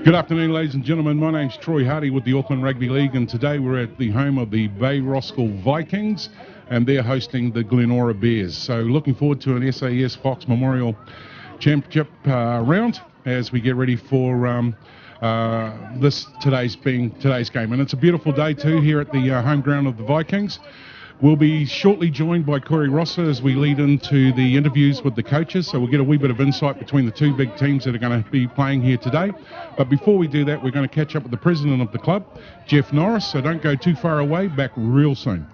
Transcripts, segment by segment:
Good afternoon, ladies and gentlemen. My name's Troy Hardy with the Auckland Rugby League, and today we're at the home of the Bay Roskill Vikings, and they're hosting the Glenora Bears. So looking forward to an SAS Fox Memorial Championship round as we get ready for today's game. And it's a beautiful day too here at the home ground of the Vikings. We'll be shortly joined by Corey Rosser as we lead into the interviews with the coaches, so we'll get a wee bit of insight between the two big teams that are going to be playing here today. But before we do that, we're going to catch up with the president of the club, Jeff Norris, so don't go too far away, back real soon.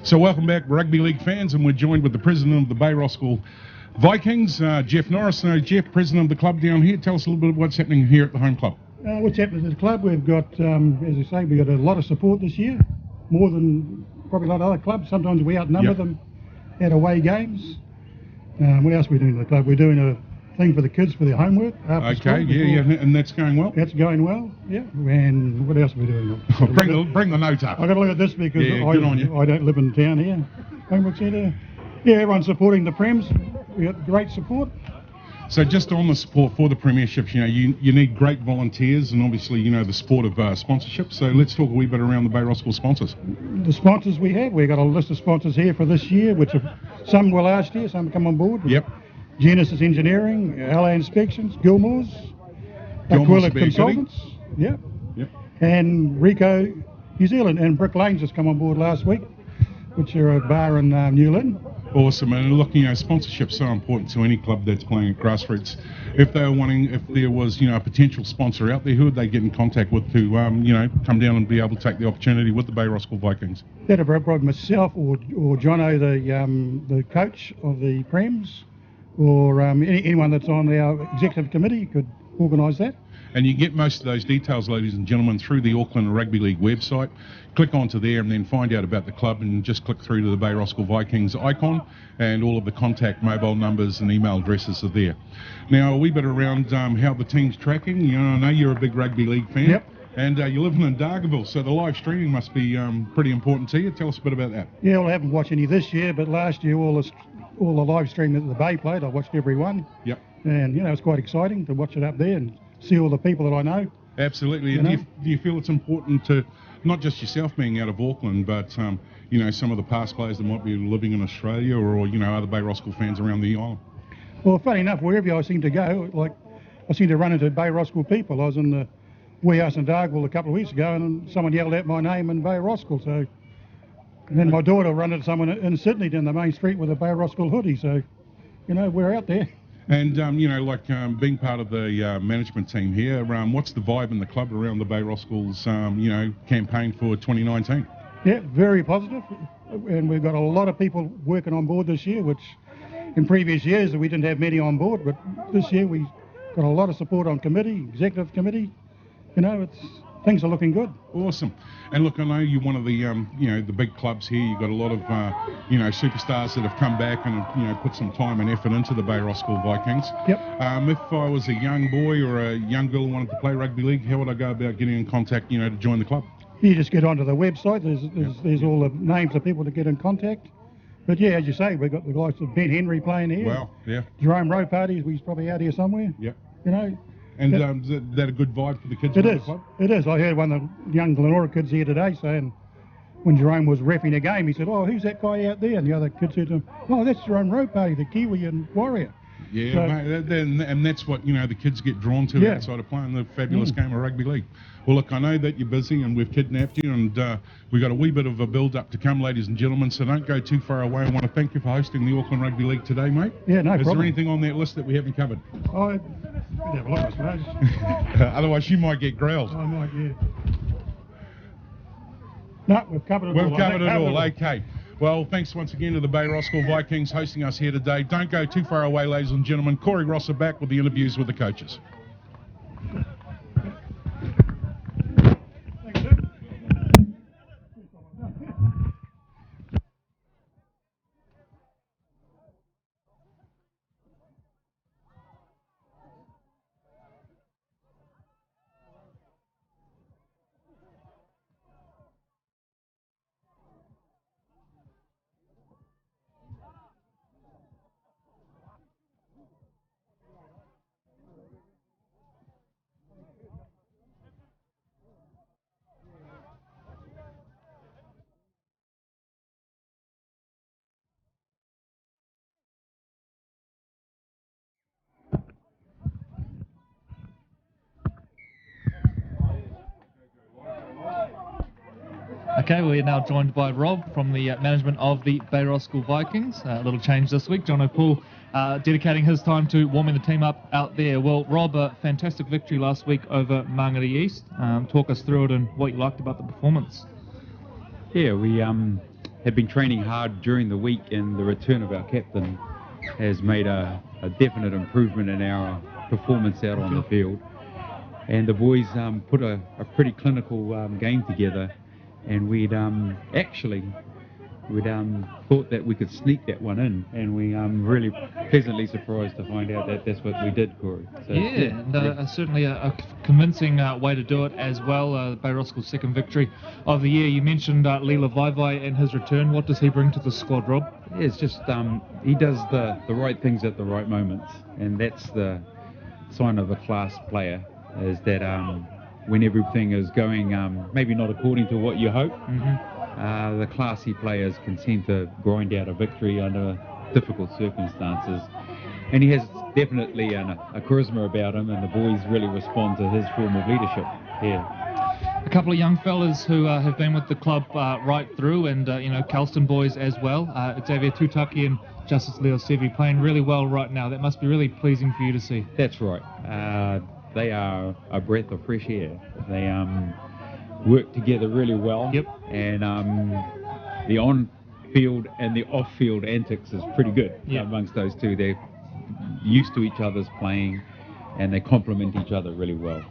So welcome back, Rugby League fans, and we're joined with the president of the Bay Roskill Vikings, Jeff Norris. Now, Jeff, president of the club down here, tell us a little bit of what's happening here at the home club. What's happening at the club, we've got, as I say, we've got a lot of support this year, more than probably a lot of other clubs. Sometimes we outnumber them at away games. What else are we doing at the club? We're doing a thing for the kids for their homework. Okay, and that's going well? That's going well, yeah. And what else are we doing? Bring the note up. I've got to look at this because I don't live in town here. Homework centre. Yeah, everyone's supporting the Prems. We got great support. So just on the support for the Premierships, you need great volunteers and obviously, the sport of sponsorship. So let's talk a wee bit around the Bay Roskill sponsors. The sponsors we've got a list of sponsors here for this year, which some were last year, some come on board. Yep. Genesis Engineering, LA Inspections, Gilmore's Aquila Consultants, yep. And Rico New Zealand, and Brick Lanes just come on board last week, which are a bar in New Lynn. Awesome, and look, sponsorship's so important to any club that's playing at grassroots. If there was, a potential sponsor out there, who would they get in contact with to, come down and be able to take the opportunity with the Bay Roskill Vikings? That'd be probably myself or Jono, the coach of the Prems, or anyone that's on our executive committee could organise that. And you get most of those details, ladies and gentlemen, through the Auckland Rugby League website. Click onto there and then find out about the club, and just click through to the Bay Roskill Vikings icon, and all of the contact mobile numbers and email addresses are there. Now, a wee bit around how the team's tracking. I know you're a big rugby league fan. Yep. And you're living in Dargaville, so the live streaming must be pretty important to you. Tell us a bit about that. Yeah, well, I haven't watched any this year, but last year all the live stream that the Bay played, I watched every one. Yep. And, it's quite exciting to watch it up there and see all the people that I know. Absolutely. And do you feel it's important to, not just yourself being out of Auckland, but, some of the past players that might be living in Australia or other Bay Roskill fans around the island? Well, funny enough, wherever I seem to go, like I seem to run into Bay Roskill people. I was in the warehouse in Dargaville a couple of weeks ago, and someone yelled out my name in Bay Roskill. So, and then my daughter ran into someone in Sydney down the main street with a Bay Roskill hoodie. So, we're out there. And, being part of the management team here, what's the vibe in the club around the Bay Roskill's, campaign for 2019? Yeah, very positive. And we've got a lot of people working on board this year, which in previous years we didn't have many on board. But this year we got a lot of support on committee, executive committee. Things are looking good. Awesome. And look, I know you're one of the, the big clubs here. You've got a lot of, superstars that have come back and, put some time and effort into the Bay Roskill Vikings. Yep. If I was a young boy or a young girl who wanted to play rugby league, how would I go about getting in contact, to join the club? You just get onto the website. There's all the names of people to get in contact. But yeah, as you say, we've got the guys of Ben Henry playing here. Wow, yeah. Jerome Rowe parties, he's probably out here somewhere. Yep. And is that a good vibe for the kids? It is. It is. I heard one of the young Glenora kids here today saying, when Jerome was reffing a game, he said, "Oh, who's that guy out there?" And the other kid said to him, "Oh, that's Jerome Rowe party, the Kiwi and Warrior." Yeah, so, mate, and that's what the kids get drawn to outside of playing the fabulous game of rugby league. Well, look, I know that you're busy and we've kidnapped you, and we've got a wee bit of a build-up to come, ladies and gentlemen, so don't go too far away. I want to thank you for hosting the Auckland Rugby League today, mate. Yeah, no problem. Is there anything on that list that we haven't covered? I'd have a look, I suppose. Otherwise, you might get growled. I might, yeah. No, we've covered it all. We've covered it all, okay. Well, thanks once again to the Bay Roskill Vikings hosting us here today. Don't go too far away, ladies and gentlemen. Corey Rosser back with the interviews with the coaches. Okay, we're now joined by Rob from the management of the Bay Roskill Vikings. A little change this week. John O'Poole dedicating his time to warming the team up out there. Well, Rob, a fantastic victory last week over Mangere East. Talk us through it and what you liked about the performance. Yeah, we have been training hard during the week, and the return of our captain has made a definite improvement in our performance out on the field. And the boys put a pretty clinical game together, and we'd thought that we could sneak that one in, and we really pleasantly surprised to find out that that's what we did, Corey. So, and certainly a convincing way to do it as well. Bay Roskill's second victory of the year. You mentioned Lila Vaivai and his return. What does he bring to the squad, Rob? Yeah, it's just he does the right things at the right moments, and that's the sign of a class player, is that when everything is going maybe not according to what you hope, the classy players can seem to grind out a victory under difficult circumstances. And he has definitely a charisma about him, and the boys really respond to his form of leadership here. A couple of young fellas who have been with the club right through, and Kelston boys as well. Xavier Tutaki and Justice Leo Sevi playing really well right now. That must be really pleasing for you to see. That's right. They are a breath of fresh air. They work together really well. Yep. And the on-field and the off-field antics is pretty good amongst those two. They're used to each other's playing, and they complement each other really well.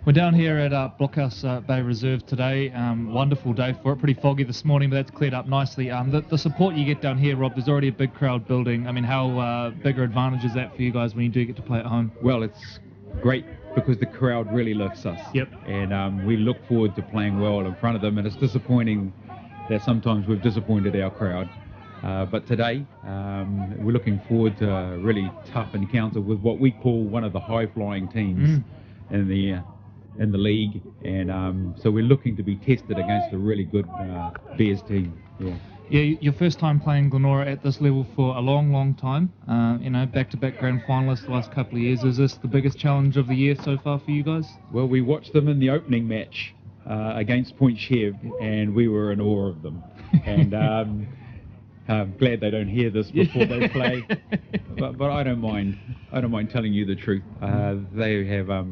We're down here at Blockhouse Bay Reserve today. Wonderful day for it. Pretty foggy this morning, but that's cleared up nicely. The support you get down here, Rob, there's already a big crowd building. I mean, how bigger advantage is that for you guys when you do get to play at home? Well, it's great because the crowd really lifts us. Yep. And we look forward to playing well in front of them, and it's disappointing that sometimes we've disappointed our crowd. But today, we're looking forward to a really tough encounter with what we call one of the high-flying teams in the league, and so we're looking to be tested against a really good Bears team. Yeah, your first time playing Glenora at this level for a long, long time. Back-to-back grand finalists the last couple of years. Is this the biggest challenge of the year so far for you guys? Well, we watched them in the opening match against Point Chev, and we were in awe of them. And I'm glad they don't hear this before they play, but I don't mind. I don't mind telling you the truth. They have a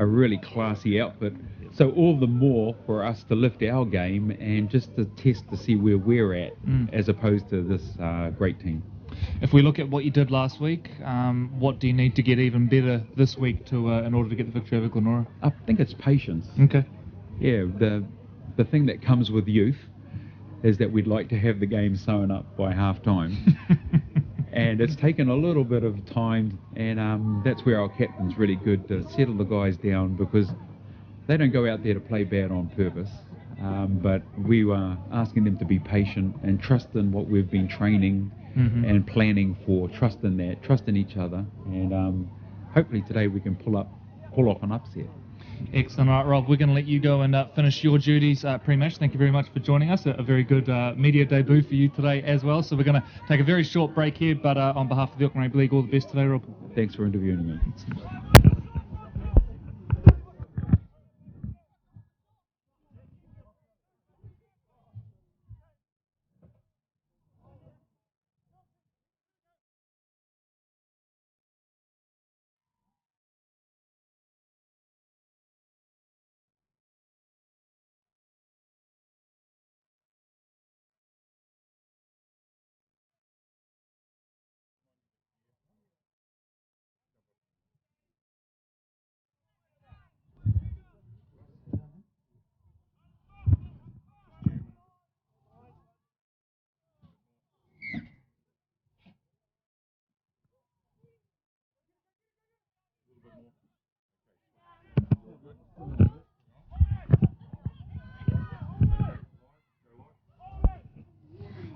really classy outfit. So all the more for us to lift our game and just to test to see where we're at as opposed to this great team. If we look at what you did last week, what do you need to get even better this week in order to get the victory over Glenora? I think it's patience. Okay. Yeah, the thing that comes with youth is that we'd like to have the game sewn up by half-time. And it's taken a little bit of time, and that's where our captain's really good to settle the guys down, because they don't go out there to play bad on purpose, but we were asking them to be patient and trust in what we've been training and planning for, trust in that, trust in each other, and hopefully today we can pull off an upset. Excellent. All right, Rob, we're going to let you go and finish your duties pre-match. Thank you very much for joining us. A very good media debut for you today as well. So we're going to take a very short break here, but on behalf of the Auckland Rugby League, all the best today, Rob. Thanks for interviewing me.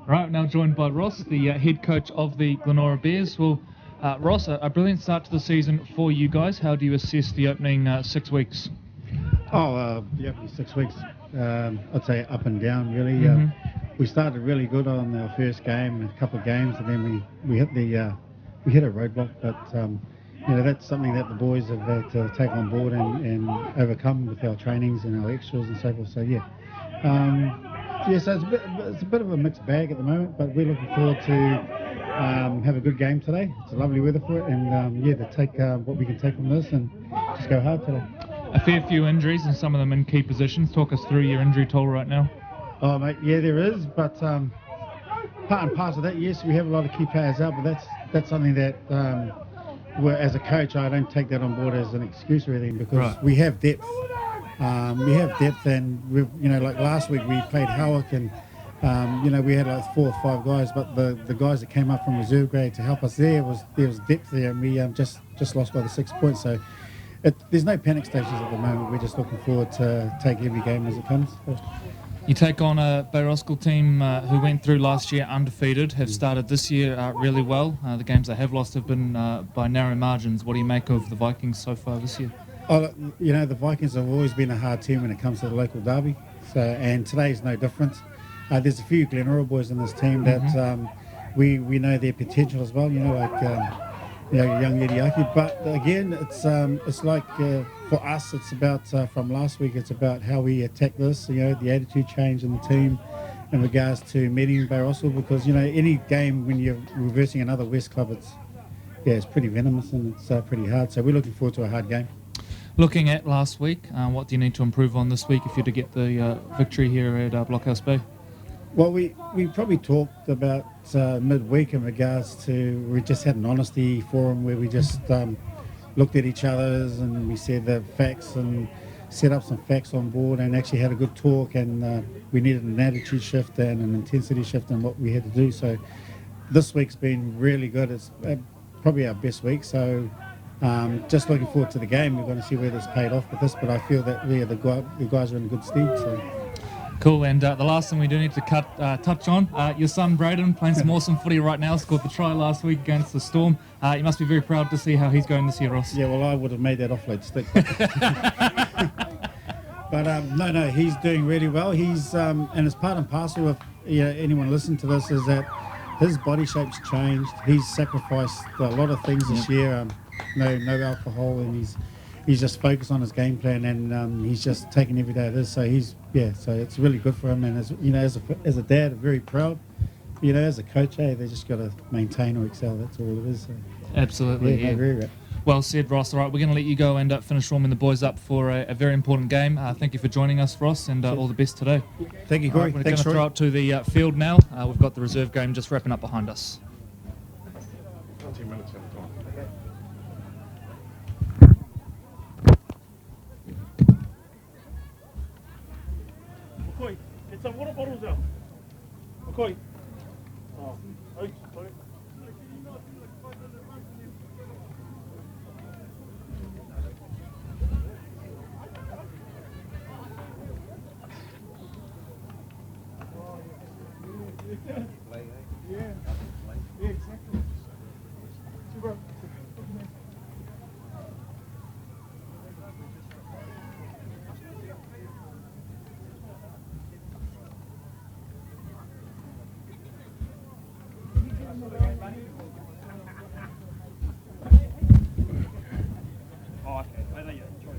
Right, now joined by Ross, the head coach of the Glenora Bears. Well, Ross, a brilliant start to the season for you guys. How do you assess the opening 6 weeks? The opening 6 weeks, I'd say up and down really. Mm-hmm. We started really good on our first game, a couple of games, and then we hit we hit a roadblock. But that's something that the boys have had to take on board and overcome with our trainings and our extras and so forth. So so it's a bit of a mixed bag at the moment, but we're looking forward to have a good game today. It's a lovely weather for it, and to take what we can take from this and just go hard today. A fair few injuries and some of them in key positions. Talk us through your injury toll right now. Oh, mate, yeah, there is, but part and parcel of that, yes, we have a lot of key players out, but that's something that, as a coach, I don't take that on board as an excuse or anything, because we have depth. And like last week we played Howick, and we had like 4 or 5 guys, but the guys that came up from reserve grade to help us there was depth there, and we just lost by the 6 points. So there's no panic stations at the moment. We're just looking forward to take every game as it comes. You take on a Bay Roskill team who went through last year undefeated, have started this year really well. The games they have lost have been by narrow margins. What do you make of the Vikings so far this year? Oh, the Vikings have always been a hard team when it comes to the local derby. And today's no different. There's a few Glenora boys in this team that we know their potential as well. Young Ediaki. But again, it's like for us, it's about from last week. It's about how we attack this. The attitude change in the team in regards to meeting Bay Roskill, because any game when you're reversing another West club, it's pretty venomous and it's pretty hard. So we're looking forward to a hard game. Looking at last week, what do you need to improve on this week if you're to get the victory here at Blockhouse Bay? Well, we probably talked about midweek in regards to, we just had an honesty forum where we just looked at each other's and we said the facts and set up some facts on board and actually had a good talk, and we needed an attitude shift and an intensity shift in what we had to do. So this week's been really good. It's probably our best week. So just looking forward to the game. We're going to see where this paid off with this, but I feel that the guys are in good stead. So. Cool, and the last thing we do need to touch on, your son Braden playing some awesome footy right now, scored the try last week against the Storm. You must be very proud to see how he's going this year, Ross. Yeah, well, I would have made that offload stick. But no, he's doing really well. He's and it's part and parcel of anyone listening to this is that his body shape's changed. He's sacrificed a lot of things this year. No alcohol, and he's just focused on his game plan, and he's just taking every day it is. So so it's really good for him. And as a dad, I'm very proud. As a coach, they just got to maintain or excel. That's all it is. So. Absolutely. Yeah. Very right. Well said, Ross. All right, we're going to let you go and finish warming the boys up for a very important game. Thank you for joining us, Ross, and all the best today. Thank you, Corey. We're Thanks, going to throw it to the field now. We've got the reserve game just wrapping up behind us. 10 minutes at a time. McCoy, get some water bottles out. McCoy. Oh, sorry. Yeah, exactly. Super. Oh, okay. I know you enjoy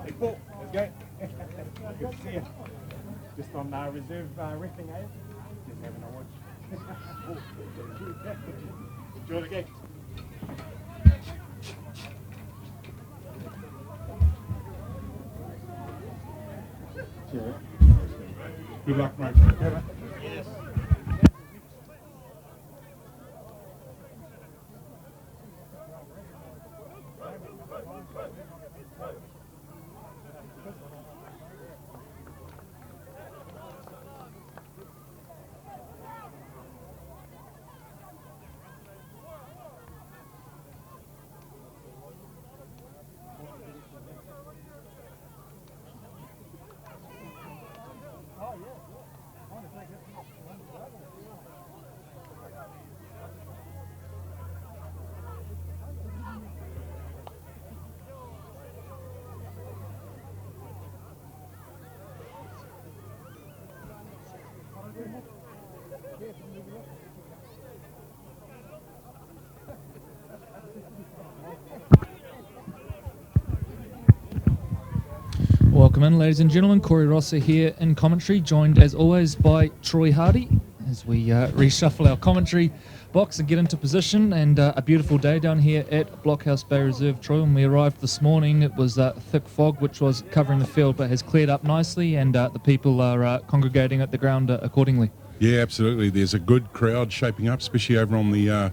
Hey, Paul, let's go. Good to see you. Just on reserve resting, eh? Just having a watch. Enjoy the game. Good luck, mate. Yes. Welcome in, ladies and gentlemen. Corey Rosser here in commentary, joined as always by Troy Hardy as we reshuffle our commentary box and get into position. And a beautiful day down here at Blockhouse Bay Reserve, Troy. When we arrived this morning, it was thick fog which was covering the field, but has cleared up nicely, and the people are congregating at the ground accordingly. Yeah, absolutely. There's a good crowd shaping up, especially over on the...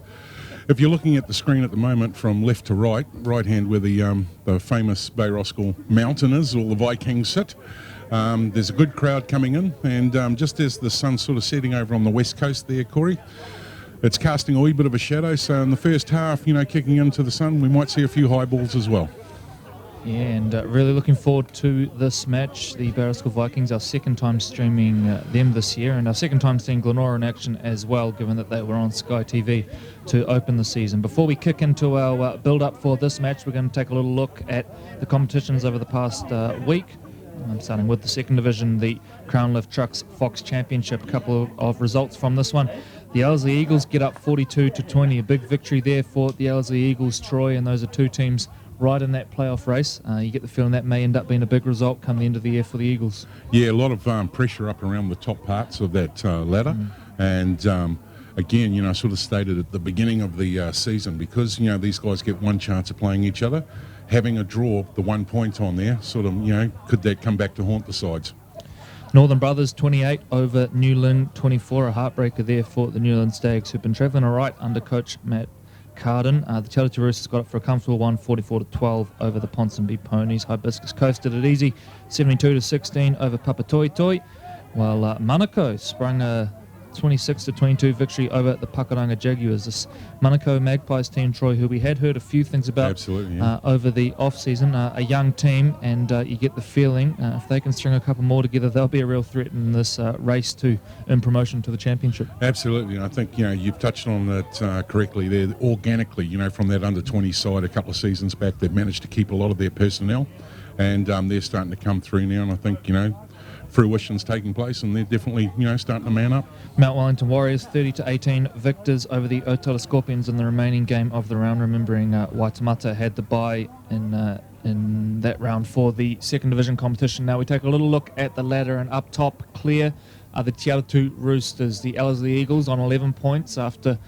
if you're looking at the screen at the moment from left to right hand where the famous Bay Roskill mountain is, all the Vikings sit, there's a good crowd coming in, and just as the sun's sort of setting over on the west coast there, Corey, it's casting a wee bit of a shadow, so in the first half, kicking into the sun, we might see a few high balls as well. Yeah, and really looking forward to this match. The Bay Roskill Vikings, our second time streaming them this year, and our second time seeing Glenora in action as well, given that they were on Sky TV to open the season. Before we kick into our build-up for this match, we're going to take a little look at the competitions over the past week. I'm starting with the second division, the Crown Lift Trucks Fox Championship. A couple of results from this one. The Ellerslie Eagles get up 42-20, a big victory there for the Ellerslie Eagles, Troy, and those are two teams right in that playoff race. You get the feeling that may end up being a big result come the end of the year for the Eagles. Yeah, a lot of pressure up around the top parts of that ladder. And again, sort of stated at the beginning of the season, because, these guys get one chance of playing each other, having a draw, the 1 point on there, sort of, could that come back to haunt the sides? Northern Brothers 28 over Newland 24, a heartbreaker there for the Newland Stags, who've been travelling all right under coach Matt Carden. The Chatterton Roosters got it for a comfortable 144-12 over the Ponsonby Ponies. Hibiscus Coast did it easy, 72-16 over Papatoetoe, while Manukau sprung a 26-22 victory over the Pakuranga Jaguars. This Manukau Magpies team, Troy, who we had heard a few things about over the off-season, a young team, and you get the feeling if they can string a couple more together, they'll be a real threat in this race to earn promotion to the championship. Absolutely, and I think you've touched on that correctly there. Organically, from that under-20 side a couple of seasons back, they've managed to keep a lot of their personnel, and they're starting to come through now, and I think fruition's taking place, and they're definitely starting to man up. Mount Wellington Warriors 30-18 victors over the Otara Scorpions in the remaining game of the round. Remembering Waitemata had the bye in that round for the second division competition. Now we take a little look at the ladder, and up top clear are the Te Aratu Roosters, the Ellerslie Eagles on 11 points after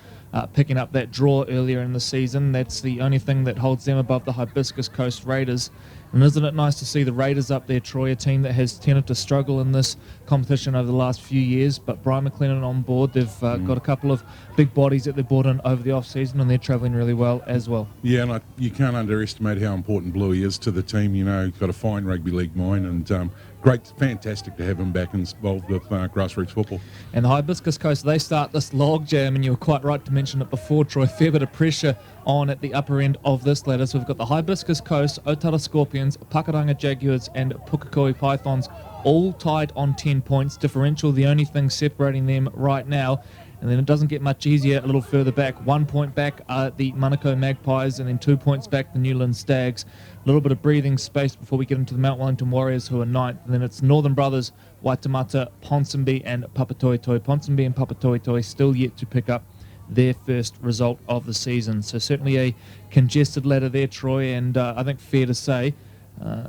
picking up that draw earlier in the season. That's the only thing that holds them above the Hibiscus Coast Raiders. And isn't it nice to see the Raiders up there, Troy, a team that has tended to struggle in this competition over the last few years, but Brian McLennan on board. They've got a couple of big bodies that they've brought in over the off-season, and they're travelling really well as well. Yeah, and you can't underestimate how important Bluey is to the team. He's got a fine rugby league mind, and fantastic to have him back involved with grassroots football. And the Hibiscus Coast, they start this log jam, and you were quite right to mention it before, Troy. Fair bit of pressure on at the upper end of this ladder. So we've got the Hibiscus Coast, Otara Scorpions, Pakuranga Jaguars, and Pukekohe Pythons all tied on 10 points. Differential, the only thing separating them right now. And then it doesn't get much easier a little further back. 1 point back are the Manukau Magpies, and then 2 points back the Newland Stags. A little bit of breathing space before we get into the Mount Wellington Warriors, who are ninth. And then it's Northern Brothers, Waitemata, Ponsonby, and Papatoetoe. Ponsonby and Papatoetoe still yet to pick up their first result of the season. So certainly a congested ladder there, Troy, and I think fair to say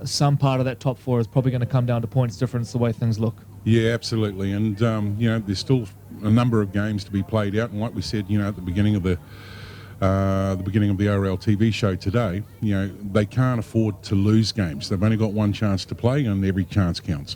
some part of that top four is probably going to come down to points difference the way things look. Yeah, absolutely. And, there's still a number of games to be played out. And like we said, at the beginning of the RL TV show today, they can't afford to lose games. They've only got one chance to play, and every chance counts.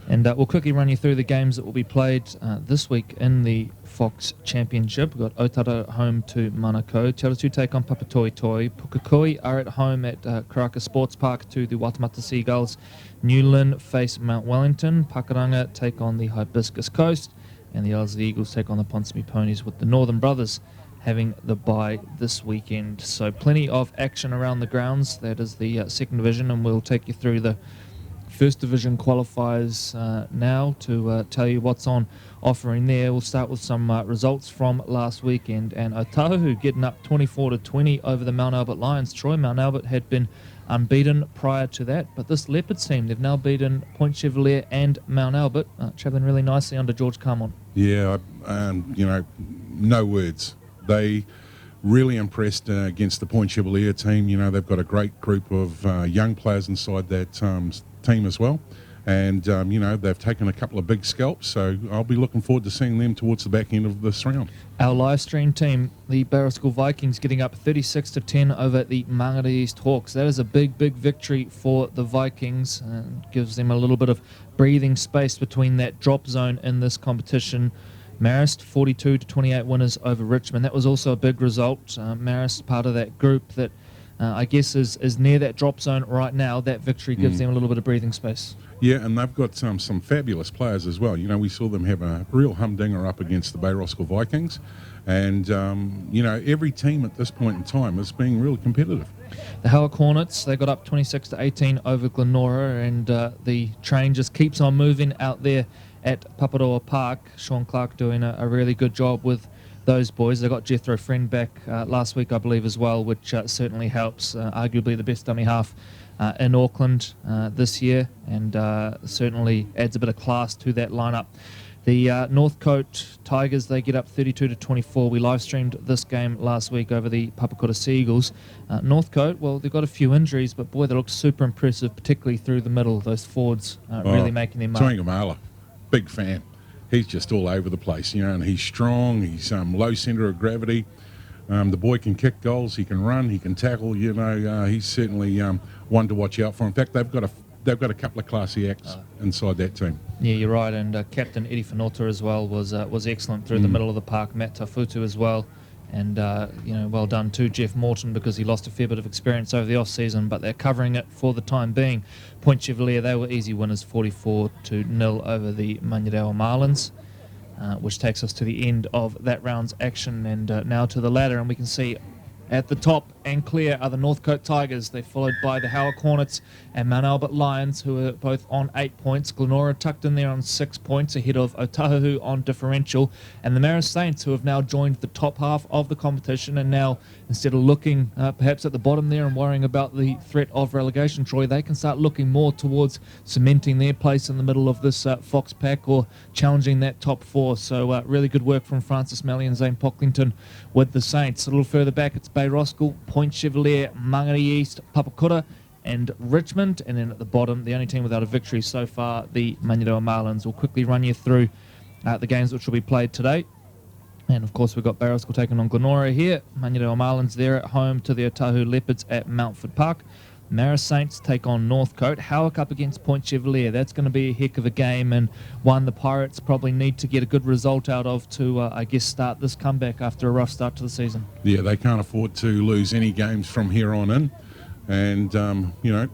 And we'll quickly run you through the games that will be played this week in the Fox Championship. We've got Otara home to Manukau. Te Aratu take on Papatoetoe. Pukekohe are at home at Karaka Sports Park to the Waitemata Seagulls. Newland face Mount Wellington. Pakuranga take on the Hibiscus Coast. And the Ellerslie Eagles take on the Ponsonby Ponies, with the Northern Brothers having the bye this weekend. So plenty of action around the grounds. That is the second division, and we'll take you through the First Division qualifiers now to tell you what's on offer in there. We'll start with some results from last weekend, and Otahu getting up 24-20 over the Mount Albert Lions. Troy, Mount Albert had been unbeaten prior to that, but this Leopards team, they've now beaten Point Chevalier and Mount Albert, travelling really nicely under George Carmont. Yeah, no words. They really impressed against the Point Chevalier team. They've got a great group of young players inside that team as well. And, they've taken a couple of big scalps, so I'll be looking forward to seeing them towards the back end of this round. Our live stream team, the Roskill Vikings, getting up 36-10 over the Mangere East Hawks. That is a big, big victory for the Vikings and gives them a little bit of breathing space between that drop zone in this competition. Marist, 42-28 winners over Richmond. That was also a big result. Marist, part of that group that I guess is near that drop zone right now. That victory gives them a little bit of breathing space. Yeah, and they've got some fabulous players as well. We saw them have a real humdinger up against the Roskill Vikings. And, every team at this point in time is being really competitive. The Howick Hornets, they got up 26-18 over Glenora, and the train just keeps on moving out there at Paparoa Park. Sean Clark doing a really good job with those boys. They got Jethro Friend back last week, I believe, as well, which certainly helps. Arguably the best dummy half in Auckland this year, and certainly adds a bit of class to that lineup. The Northcote Tigers, they get up 32-24. We live streamed this game last week over the Papakura Seagulls. Northcote, well, they've got a few injuries, but boy, they look super impressive, particularly through the middle. Those forwards really making their mark. Tuangamala, big fan. He's just all over the place, and he's strong. He's low centre of gravity. The boy can kick goals. He can run. He can tackle. He's certainly one to watch out for. In fact, they've got a couple of classy acts inside that team. Yeah, you're right. And Captain Eddie Fanota as well was excellent through the middle of the park. Matt Tafutu as well. And, well done to Jeff Morton, because he lost a fair bit of experience over the off-season, but they're covering it for the time being. Point Chevalier, they were easy winners, 44-0 over the Manyarewa Marlins, which takes us to the end of that round's action, and now to the ladder. And we can see at the top and clear are the Northcote Tigers. They're followed by the Howick Hornets and Mount Albert Lions, who are both on 8 points. Glenora tucked in there on 6 points, ahead of Otahuhu on differential. And the Marist Saints, who have now joined the top half of the competition, and now, instead of looking perhaps at the bottom there and worrying about the threat of relegation, Troy, they can start looking more towards cementing their place in the middle of this Fox pack, or challenging that top 4. So really good work from Francis Malley and Zane Pocklington with the Saints. A little further back, it's Bay Roskill, Point Chevalier, Mangere East, Papakura and Richmond. And then at the bottom, the only team without a victory so far, the Manyarewa Marlins. We'll quickly run you through the games which will be played today. And of course, we've got Bay Roskill taking on Glenora here. Manyarewa Marlins there at home to the Otahuhu Leopards at Mountford Park. Marist Saints take on Northcote. Howick up against Point Chevalier. That's going to be a heck of a game, and one the Pirates probably need to get a good result out of to, start this comeback after a rough start to the season. Yeah, they can't afford to lose any games from here on in. And,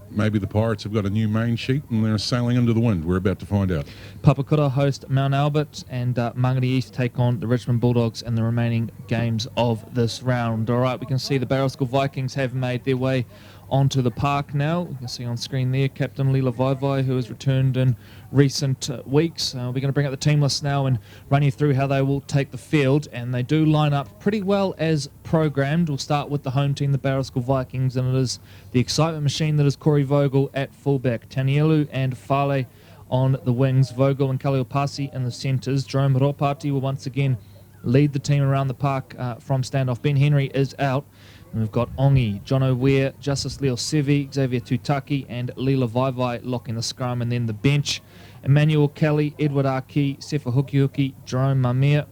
maybe the Pirates have got a new main sheet and they're sailing into the wind. We're about to find out. Papakura host Mount Albert, and Mangere East take on the Richmond Bulldogs in the remaining games of this round. All right, we can see the Roskill Vikings have made their way onto the park now. You can see on screen there Captain Leela Vaivai, who has returned in recent weeks. We're going to bring up the team list now and run you through how they will take the field, and they do line up pretty well as programmed. We'll start with the home team, the Roskill Vikings, and it is the excitement machine that is Corey Vogel at fullback, Tanielu and Fale on the wings, Vogel and Kaliopasi in the centres. Jerome Ropati will once again lead the team around the park from standoff. Ben Henry is out. And we've got Ongi, John O'Weir, Justice Leo Sevi, Xavier Tutaki and Leela Vaivai locking the scrum, and then the bench, Emmanuel Kelly, Edward Aki, Sefa Hukihuki, Jerome Mamir,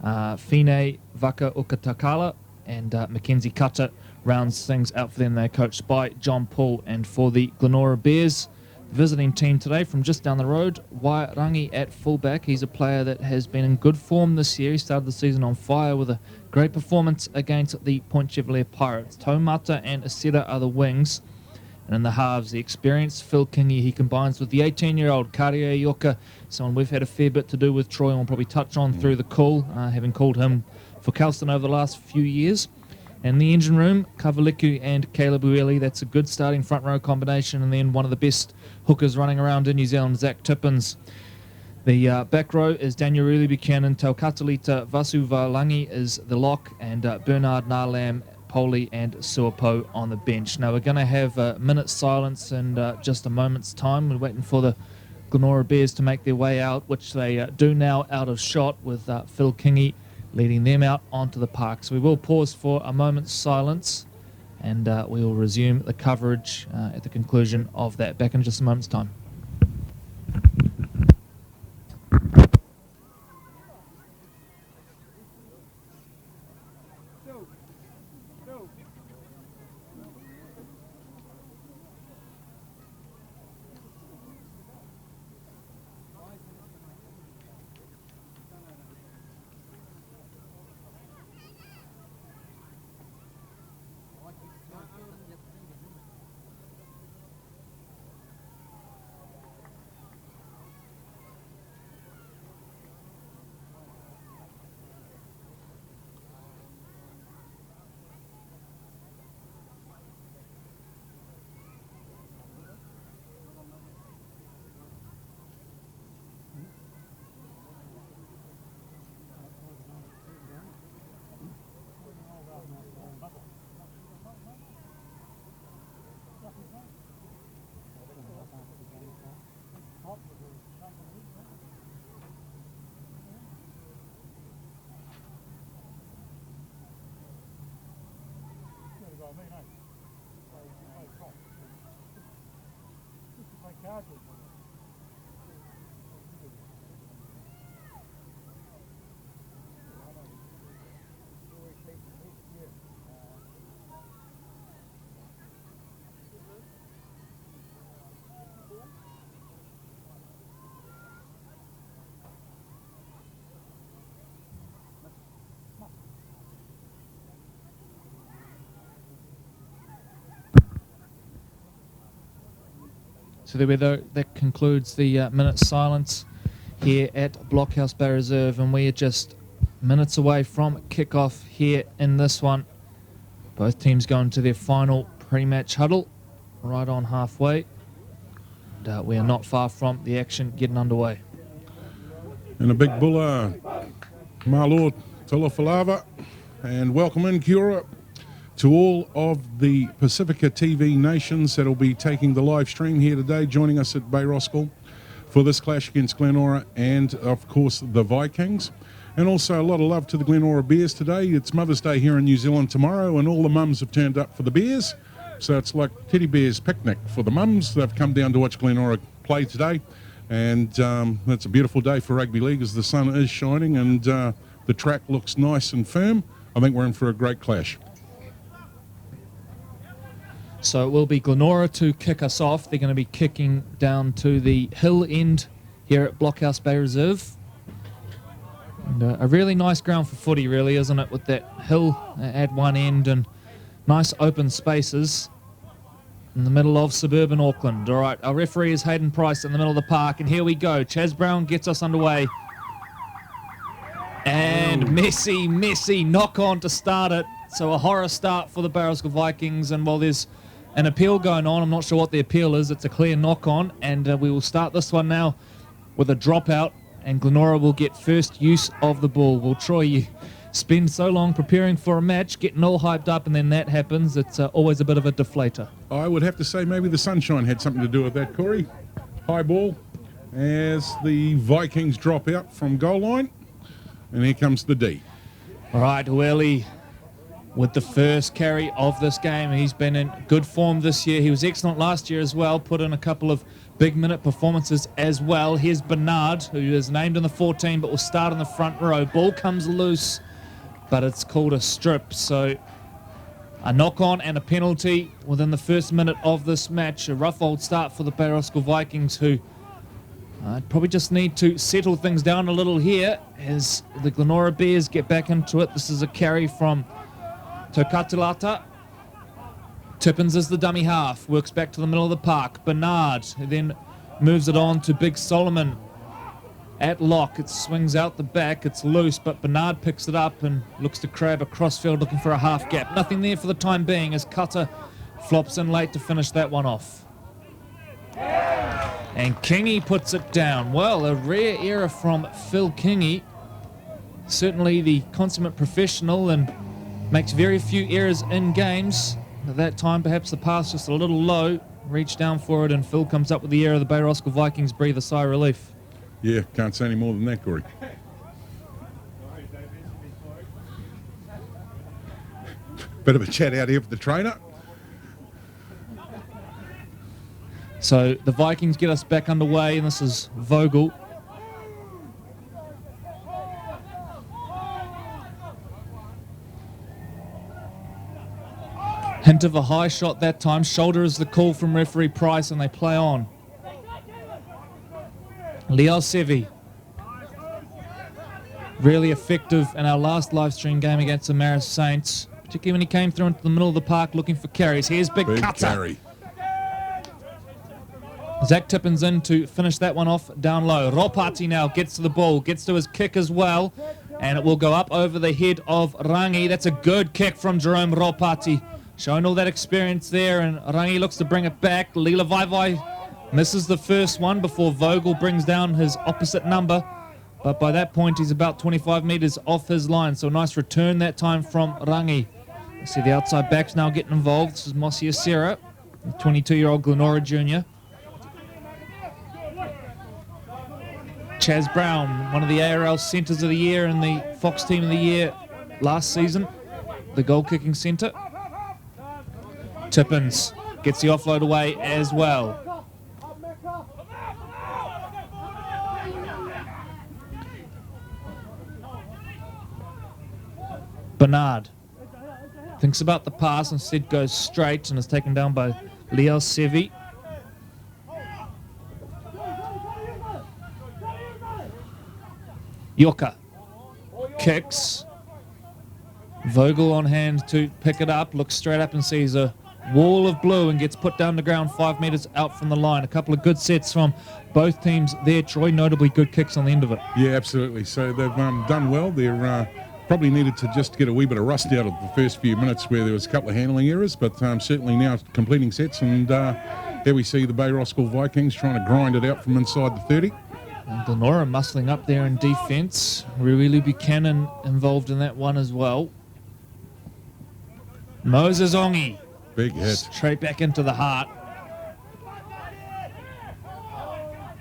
Fine Vaka Ukatakala and Mackenzie Cutter rounds things out for them. They're coached by John Paul. And for the Glenora Bears, visiting team today from just down the road, Wairangi at fullback. He's a player that has been in good form this year. He started the season on fire with a great performance against the Point Chevalier Pirates. Taumata and Aseda are the wings. And in the halves, the experienced Phil Kingy, he combines with the 18-year-old Karia Yoka, someone we've had a fair bit to do with, Troy, and we'll probably touch on through the call, having called him for Kelston over the last few years. And the engine room, Kavaliku and Caleb Ueli, that's a good starting front row combination. And then one of the best hookers running around in New Zealand, Zach Tippins. The back row is Daniel Ruli Buchanan, Taukatalita Vasu Valangi is the lock, and Bernard Narlam, Poli and Suapo on the bench. Now we're going to have a minute's silence in just a moment's time. We're waiting for the Glenora Bears to make their way out, which they do now out of shot with Phil Kingy leading them out onto the park. So we will pause for a moment's silence and we will resume the coverage at the conclusion of that. Back in just a moment's time. So there we go. That concludes the minute silence here at Blockhouse Bay Reserve, and we are just minutes away from kickoff here in this one. Both teams going to their final pre-match huddle, right on halfway. And, we are not far from the action getting underway. And a big bulla, Malo Tulafalava, and welcome in, Kia, to all of the Pacifica TV nations that will be taking the live stream here today, joining us at Bay Roskill for this clash against Glenora and, of course, the Vikings. And also a lot of love to the Glenora Bears today. It's Mother's Day here in New Zealand tomorrow, and all the mums have turned up for the Bears. So it's like teddy bears picnic for the mums. They've come down to watch Glenora play today. And it's a beautiful day for rugby league as the sun is shining and the track looks nice and firm. I think we're in for a great clash. So it will be Glenora to kick us off. They're going to be kicking down to the hill end here at Blockhouse Bay Reserve. And, a really nice ground for footy, really, isn't it? With that hill at one end and nice open spaces in the middle of suburban Auckland. All right, our referee is Hayden Price in the middle of the park, and here we go. Chaz Brown gets us underway. And messy knock on to start it. So a horror start for the Bay Roskill Vikings, and while there's an appeal going on, I'm not sure what the appeal is. It's a clear knock on, and we will start this one now with a dropout, and Glenora will get first use of the ball. Well, Troy, you spend so long preparing for a match, getting all hyped up, and then that happens. It's always a bit of a deflator. I would have to say maybe the sunshine had something to do with that, Corey. High ball as the Vikings drop out from goal line, and here comes the D. All right, Welly with the first carry of this game. He's been in good form this year. He was excellent last year as well, put in a couple of big minute performances as well. Here's Bernard, who is named in the 14 but will start in the front row. Ball comes loose, but it's called a strip. So a knock-on and a penalty within the first minute of this match. A rough old start for the Bay Roskill Vikings, who probably just need to settle things down a little here as the Glenora Bears get back into it. This is a carry from Tokatilata. Tippins is the dummy half, works back to the middle of the park. Bernard, who then moves it on to Big Solomon at lock. It swings out the back, it's loose, but Bernard picks it up and looks to crab across field looking for a half gap. Nothing there for the time being as Cutter flops in late to finish that one off. And Kingy puts it down. Well, a rare error from Phil Kingy. Certainly the consummate professional and makes very few errors in games. At that time, perhaps the pass just a little low. Reach down for it, and Phil comes up with the error. The Bay Roskill Vikings breathe a sigh of relief. Yeah, can't say any more than that, Corey. Bit of a chat out here with the trainer. So the Vikings get us back underway, and this is Vogel. Hint of a high shot that time. Shoulder is the call from referee Price, and they play on. Leo Sevi. Really effective in our last live stream game against the Marist Saints, particularly when he came through into the middle of the park looking for carries. Here's Big Cutter. Carry. Zach Tippins in to finish that one off down low. Ropati now gets to the ball, gets to his kick as well, and it will go up over the head of Rangi. That's a good kick from Jerome Ropati, showing all that experience there, and Rangi looks to bring it back. Lila Vaivai misses the first one before Vogel brings down his opposite number, but by that point he's about 25 metres off his line, so a nice return that time from Rangi. You see the outside backs now getting involved. This is Mosia Serra, the 22-year-old Glenora junior. Chaz Brown, one of the ARL centres of the year and the Fox team of the year last season, the goal-kicking centre. Tippins gets the offload away as well. Bernard thinks about the pass, instead goes straight and is taken down by Leo Sevi. Yoka kicks. Vogel on hand to pick it up, looks straight up and sees a wall of blue and gets put down the ground 5 metres out from the line. A couple of good sets from both teams there, Troy, notably good kicks on the end of it. Yeah, absolutely. So they've done well. They're probably needed to just get a wee bit of rust out of the first few minutes where there was a couple of handling errors, but certainly now completing sets, and here we see the Bay Roskill Vikings trying to grind it out from inside the 30. And Glenora muscling up there in defence. Ruilu Buchanan involved in that one as well. Moses Ongi. Big hit. Straight back into the heart.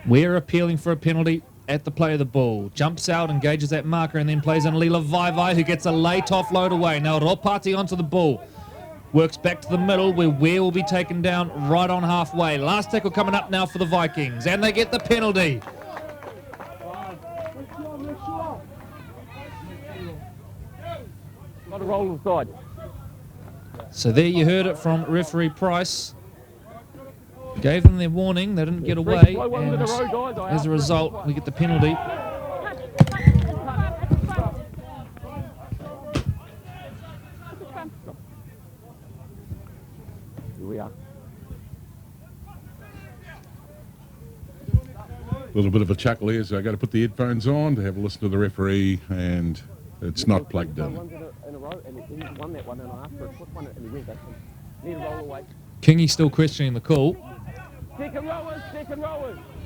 We're appealing for a penalty at the play of the ball. Jumps out, engages that marker, and then plays on Lila Vaivai, who gets a late offload away. Now Ropati onto the ball. Works back to the middle, where Ware will be taken down right on halfway. Last tackle coming up now for the Vikings, and they get the penalty. Got to roll inside. So there you heard it from referee Price. Gave them their warning, they didn't get away, and as a result, we get the penalty. Here we are. A little bit of a chuckle here, so I got to put the headphones on to have a listen to the referee, and it's not plugged in. Kingy still questioning the call. Second rowers.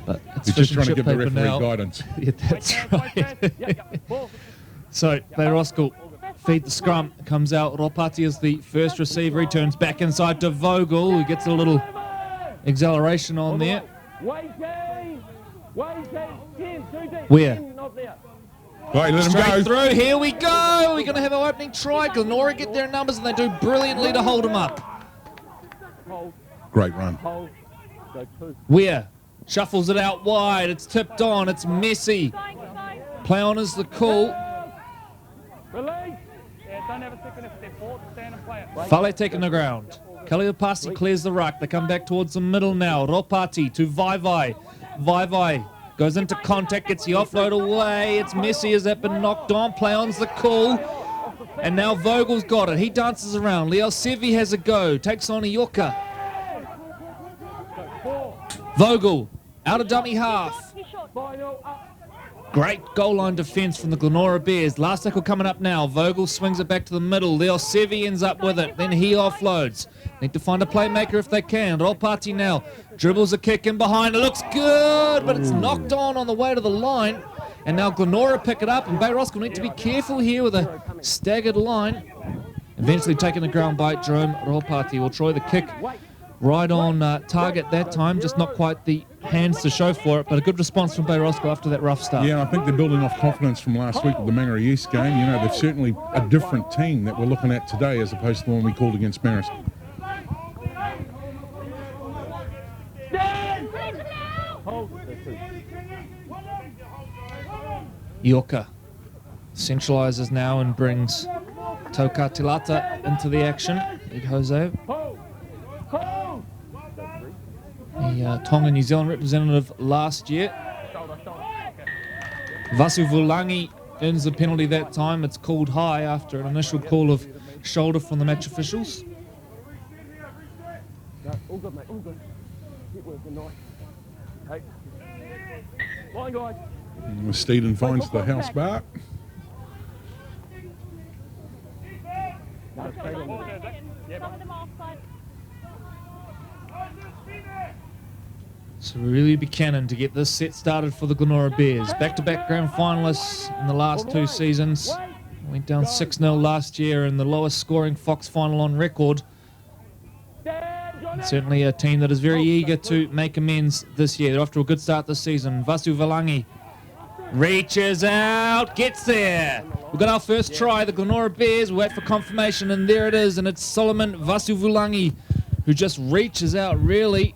But it's He's just trying to fishing give the paper referee now. guidance. Yeah, that's right. So Bay Roskill feed the scrum, comes out. Ropati is the first receiver. He turns back inside to Vogel, who gets a little acceleration on there. Where? Right, let him Straight go. through. Here we go. We're going to have our opening try. Glenora get their numbers, and they do brilliantly to hold them up. Great run. Where? Shuffles it out wide. It's tipped on. It's messy. Play on is the call. Fale taking the ground. Kaliopasi clears the ruck. They come back towards the middle now. Ropati to Vaivai. Vaivai goes into contact, gets the offload away. It's messy. Has that been knocked on? Play on's the call. And now Vogel's got it. He dances around. Leo Sevi has a go. Takes on Ioka. Vogel out of dummy half. Great goal line defence from the Glenora Bears. Last tackle coming up now. Vogel swings it back to the middle. Leo Sevi ends up with it. Then he offloads. Need to find a playmaker if they can. Ropati now dribbles a kick in behind. It looks good, but it's knocked on the way to the line. And now Glenora pick it up, and Bay Roskill need to be careful here with a staggered line. Eventually taking the ground by Jerome Ropati. Will try the kick right on target that time, just not quite the hands to show for it, but a good response from Bay Roskill after that rough start. Yeah, I think they're building off confidence from last week with the Mangere East game. You know, they're certainly a different team that we're looking at today as opposed to the one we called against Marist. Yorka centralises now and brings Toka Tilata into the action. Big Jose. The Tonga New Zealand representative last year. Vasu Vulangi earns the penalty that time. It's called high after an initial call of shoulder from the match officials. All good, mate, all good. Keep working, nice. Hey. Line, guys. Steeden finds the house bar. So really Buchanan to get this set started for the Glenora Bears. Back-to-back grand finalists in the last 2 seasons. Went down 6-0 last year in the lowest scoring Fox final on record. And certainly a team that is very eager to make amends this year. They're off to a good start this season. Vasu Valangi reaches out, gets there. We've got our first try, the Glenora Bears. We'll wait for confirmation, and there it is. And it's Solomon Vasu Vulangi who just reaches out, really,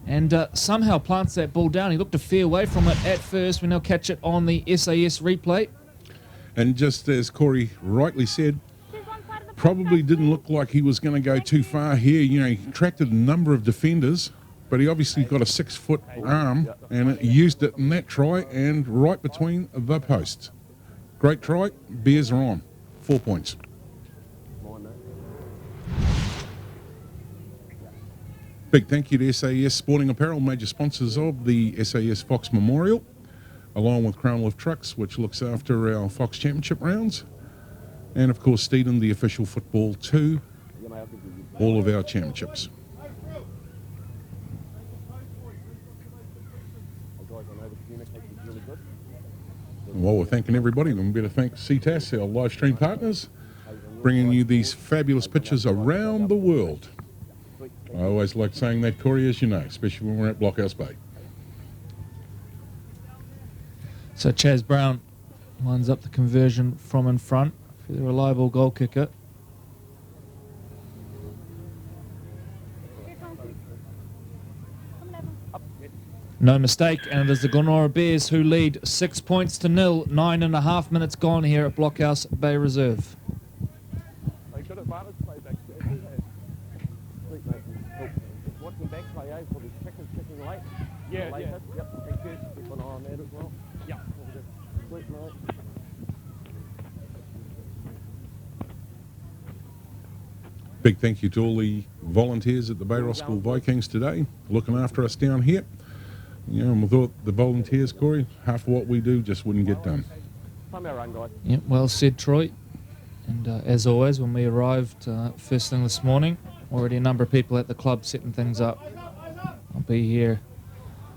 and somehow plants that ball down. He looked a fair way from it at first. We now catch it on the SAS replay. And just as Corey rightly said, probably didn't look like he was going to go too far here. You know, he attracted a number of defenders, but he obviously got a 6-foot arm and he used it in that try and right between the posts. Great try. Bears are on. 4 points. Big thank you to SAS Sporting Apparel, major sponsors of the SAS Fox Memorial, along with Crown Lift Trucks, which looks after our Fox Championship rounds, and of course Steeden, the official football to all of our championships. And while we're thanking everybody, we better thank CTAS, our live stream partners, bringing you these fabulous pictures around the world. I always like saying that, Corey, as you know, especially when we're at Blockhouse Bay. So Chaz Brown lines up the conversion from in front for the reliable goal kicker. No mistake, and it is the Glenora Bears who lead 6 points to 0. 9.5 minutes gone here at Blockhouse Bay Reserve. Yeah. Yep. Thank you. Keep an eye on that as well. Yeah. Sweet, mate. Big thank you to all the volunteers at the Bay Roskill Vikings today, looking after us down here. You know, without the volunteers, Corey, half of what we do just wouldn't get done. Time our run, guys. Yep, well said, Troy. And as always, when we arrived first thing this morning, already a number of people at the club setting things up. I'll be here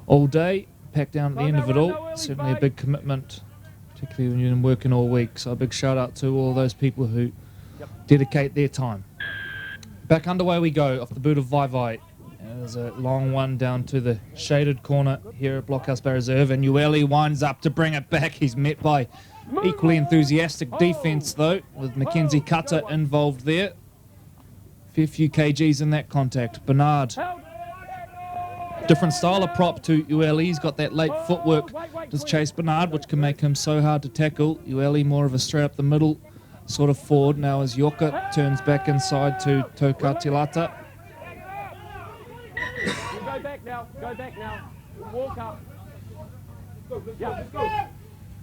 all day, packed down at the end of it all. Certainly a big commitment, particularly when you've been working all week. So a big shout out to all those people who dedicate their time. Back underway we go, off the boot of Vai. There's a long one down to the shaded corner here at Blockhouse Bay Reserve, and Ueli winds up to bring it back. He's met by equally enthusiastic defence, though, with Mackenzie Cutter involved there. Fair few kgs in that contact. Bernard. Different style of prop to Ueli. He's got that late footwork. Does chase Bernard, which can make him so hard to tackle. Ueli more of a straight up the middle sort of forward. Now as Yorka turns back inside to Toka Tilata. Go back now. Go back now. Walk up. Yeah, let's go.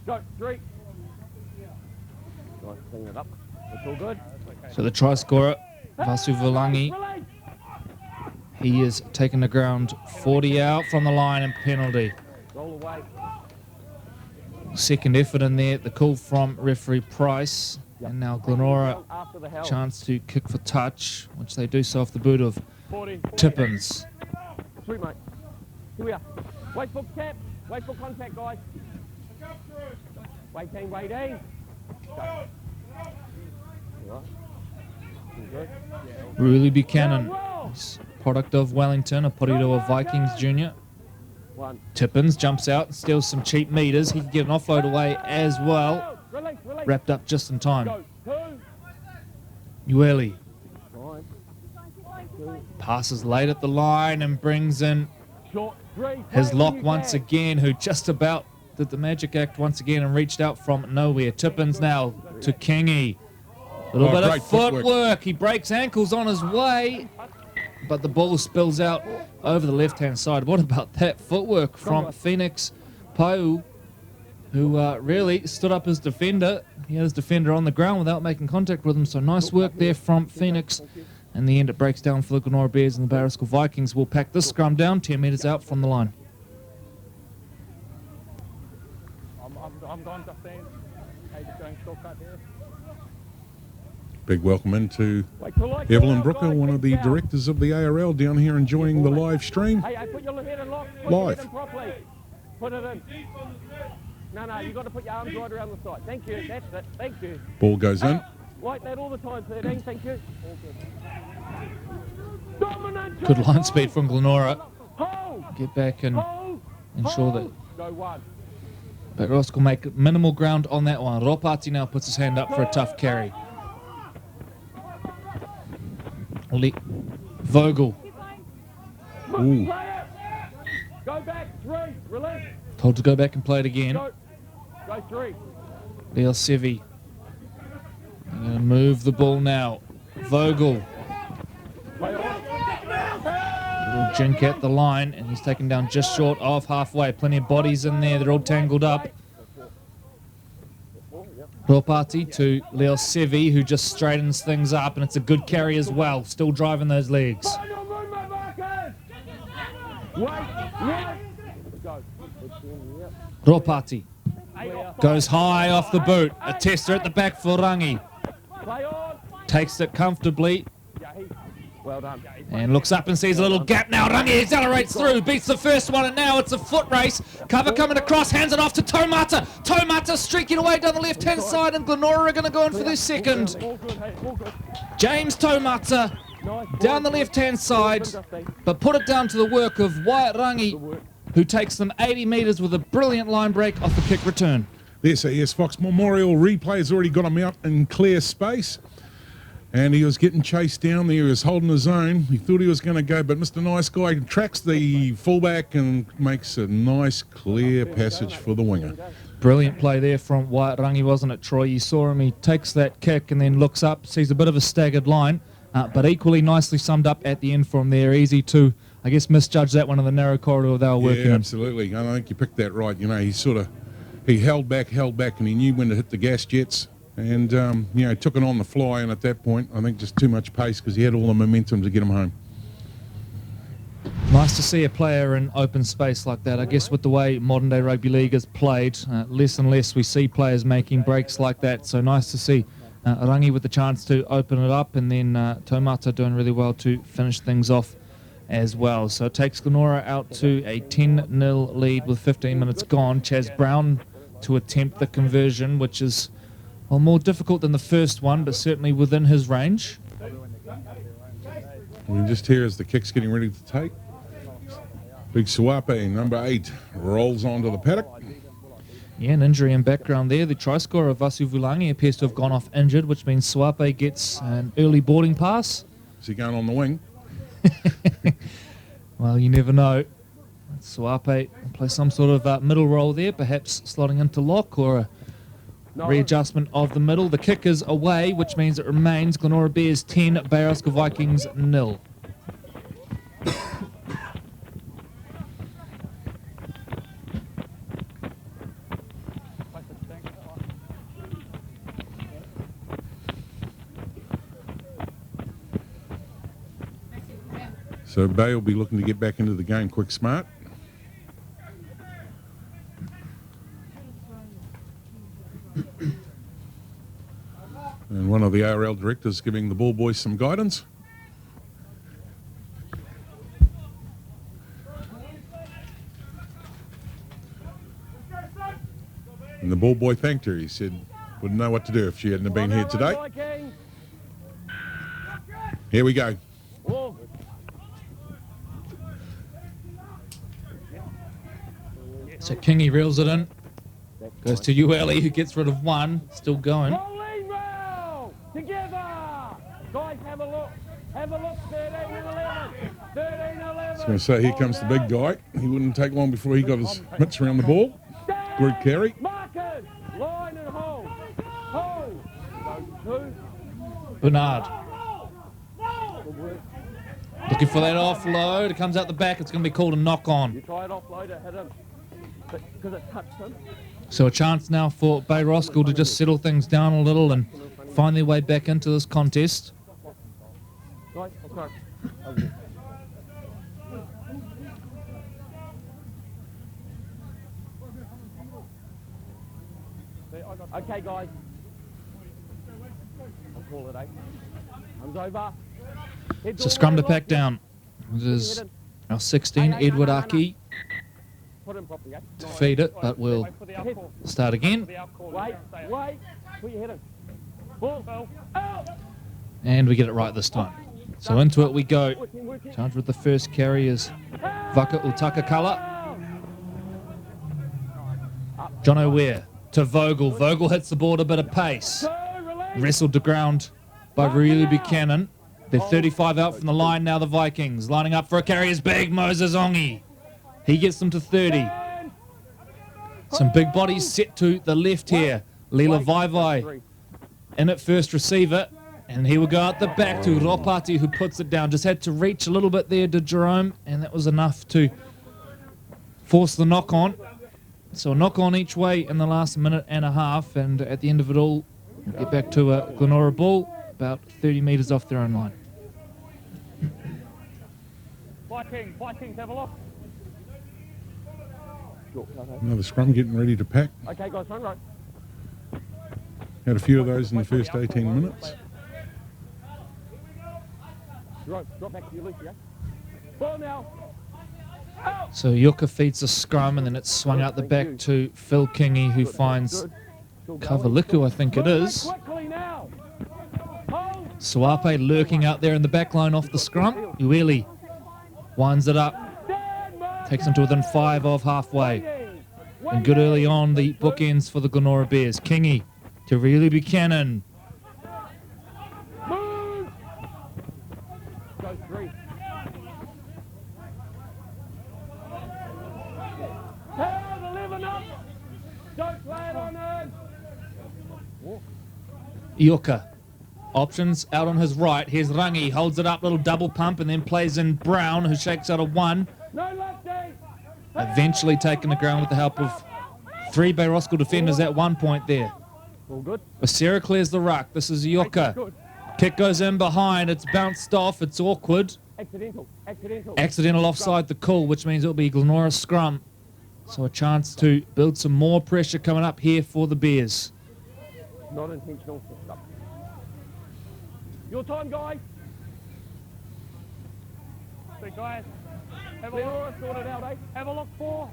Go. 3. Nice, clean it up. It's all good. So the try scorer, Vasu Vulangi, he is taking the ground 40 out from the line and penalty. Roll away. Second effort in there, the call from referee Price. And now Glenora, chance to kick for touch, which they do so off the boot of 40. Tippins. Sweet, mate. Here we are. Wait for tap. Wait for contact, guys. Waiting. Go. Ruli Buchanan, product of Wellington, a Porito of Vikings Junior. Tippins jumps out and steals some cheap meters. He can get an offload away as well. Wrapped up just in time. Ueli passes late at the line and brings in Short. 3. His Play lock when you once can. again, who just about did the magic act once again and reached out from nowhere. Tippins now to Kingy. A little bit great of footwork. He breaks ankles on his way, but the ball spills out over the left-hand side. What about that footwork from Phoenix Pau, who really stood up his defender. He had his defender on the ground without making contact with him, so nice work there from Phoenix. In the end, it breaks down for the Glenora Bears, and the Bay Roskill Vikings will pack this scrum down 10 metres out from the line. I'm gone, Justine. Hey, just going shortcut here. Big welcome into Wait till I Evelyn out, Brooker, guys, one of the keep down. directors of the ARL, down here enjoying the live stream. Hey, put your head in lock. Put Live. your head in properly. Put it in. No, you've got to put your arms right around the side. Thank you. That's it. Thank you. Ball goes in. Like that all the time, 13. Thank you. All good. Dominant. Good line speed from Glenora. Hold. Get back and Hold. ensure that Go one. Bay Roskill make minimal ground on that one. Ropati now puts his hand up for a tough carry. Vogel Ooh. Play it. Go back. 3. Release. told to go back and play it again. Go 3. Leo Sevi going to move the ball now. Vogel, Play on. little jink at the line, and he's taken down just short of halfway. Plenty of bodies in there. They're all tangled up. Ropati to Leo Sevi, who just straightens things up, and it's a good carry as well. Still driving those legs. Final movement, Marcus. Wait. Go. Yep. Ropati Clear. goes high off the boot. A tester at the back for Rangi. Play on. Takes it comfortably Well done. and looks up and sees a little gap now. Rangi accelerates through, beats the first one, and now it's a foot race. Cover coming across, hands it off to Tomata. Tomata streaking away down the left-hand side, and Glenora are going to go in for their second. All good, hey, all good. James Tomata Nice. down the left-hand side, but put it down to the work of Wyatt Rangi, who takes them 80 metres with a brilliant line break off the kick return. The SAS Fox Memorial replay has already got him out in clear space. And he was getting chased down there. He was holding his own. He thought he was going to go, but Mr. Nice Guy tracks the fullback and makes a nice, clear passage for the winger. Brilliant play there from Wyatt Rangi, wasn't it, Troy? You saw him, he takes that kick and then looks up, sees a bit of a staggered line, but equally nicely summed up at the end from there. Easy to, I guess, misjudge that one in the narrow corridor they were working Yeah, in. absolutely. I think you picked that right. You know, he held back, and he knew when to hit the gas jets. And, took it on the fly, and at that point, I think just too much pace because he had all the momentum to get him home. Nice to see a player in open space like that. I guess with the way modern-day rugby league is played, less and less we see players making breaks like that. So nice to see Rangi with the chance to open it up, and then Tomata doing really well to finish things off as well. So it takes Glenora out to a 10-0 lead with 15 minutes gone. Chaz Brown to attempt the conversion, which is more difficult than the first one, but certainly within his range. We just hear as the kick's getting ready to take. Big Suape, number 8, rolls onto the paddock. Yeah, an injury in background there. The try scorer, Vasu Vulangi, appears to have gone off injured, which means Suape gets an early boarding pass. Is he going on the wing? Well, you never know. Suape play some sort of middle role there, perhaps slotting into lock or a readjustment of the middle. The kick is away, which means it remains Glenora Bears 10, Bay Roskill Vikings 0. So Bay will be looking to get back into the game quick smart. And one of the ARL directors giving the ball boys some guidance. And the ball boy thanked her. He said, wouldn't know what to do if she hadn't been here today. Here we go. So Kingy reels it in. Goes to Ueli, who gets rid of one. Still going. Rolling roll! Together! Guys, have a look. Have a look. 13 and 11. 13 and 11. So going to say, here comes the big guy. He wouldn't take long before he got his mitts around the ball. Group carry. Markers! Line and hold. Hold. Those two. Bernard. Looking for that offload. It comes out the back. It's going to be called a knock You on. try it offload it, hit him. Because it touched him. So a chance now for Bay Roskill to just settle things down a little and find their way back into this contest. Nice, let's go. Okay, guys. I'll call it, eh? Comes over. So scrum to pack down. This is our 16, Edward Aki, Put him properly, eh? to feed it, but we'll start again. Wait. Put your head in. Ball. Out. And we get it right this time. So into it we go. Working. Charged with the first carry is Vaka Utakakala. John O'Ware to Vogel. Vogel hits the board a bit of pace. Wrestled to ground by Really Buchanan. They're 35 out from the line now, the Vikings. Lining up for a carry is big Moses Ongi. He gets them to 30. Some big bodies set to the left here. Leela Vaivai in at first receiver. And he will go out the back to Ropati, who puts it down. Just had to reach a little bit there to Jerome, and that was enough to force the knock on. So a knock on each way in the last minute and a half, and at the end of it all, get back to a Glenora ball, about 30 metres off their own line. Vikings, have a look. Another scrum getting ready to pack. Okay, guys, run right. Had a few of those in the first 18 minutes. Drop back to your loop, yeah? Ball now. So Yucca feeds the scrum, and then it's swung out the back to Phil Kingy, who finds Kavaliku, I think it is. Quickly now. Suape lurking out there in the back line off the scrum. Ueli winds it up, takes him to within 5 of halfway. And good early on the bookends for the Glenora Bears. Kingy to Really Buchanan. Move. Go 3. Held 11 up. Don't play it on him. Ioka. Options out on his right. Here's Rangi. Holds it up, little double pump, and then plays in Brown, who shakes out a 1. No lefty. Eventually taken the ground with the help of 3 Bay Roskill defenders at one point there. All good. Becerra clears the ruck. This is Ioka. Good. Kick goes in behind. It's bounced off. It's awkward. Accidental offside the call, which means it'll be Glenora scrum. So a chance to build some more pressure coming up here for the Bears. Not intentional. Your time, guys. Big guys. Have a Glenora, look. sort it out, eh? Have a look, 4.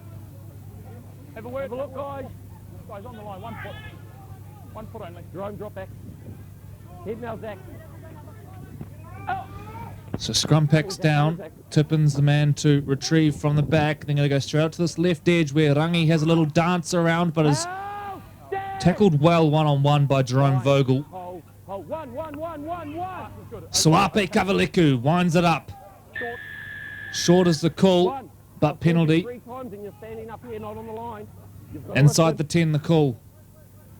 Have a word. Have a look, guys. Guys on the line, 1 foot. 1 foot only. Jerome, drop back. Head now, Zach. So scrum packs down. Tippin's the man to retrieve from the back. They're going to go straight out to this left edge where Rangi has a little dance around, but is tackled well one-on-one by Jerome Vogel. Hold. One. Suape Kavaliku winds it up. Short is the call, but penalty. 3 times and you're standing up here, not on the line. Inside the 10, the call.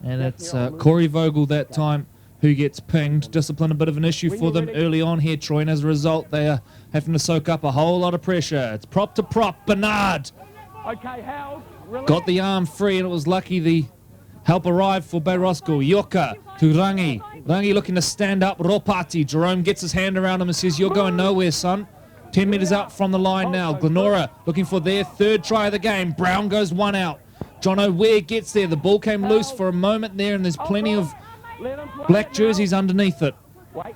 And it's Corey Vogel that time who gets pinged. Discipline a bit of an issue for them early on here, Troy, and as a result they are having to soak up a whole lot of pressure. It's prop to prop. Bernard Okay, held. got the arm free, and it was lucky the help arrived for Bay Roskill. Yoka to Rangi. Rangi looking to stand up. Ropati. Jerome gets his hand around him and says, "You're going nowhere, son." 10 metres out from the line now. Glenora looking for their 3rd try of the game. Brown goes 1 out. John O'Ware gets there. The ball came loose for a moment there, and there's plenty of black jerseys underneath it. Wait.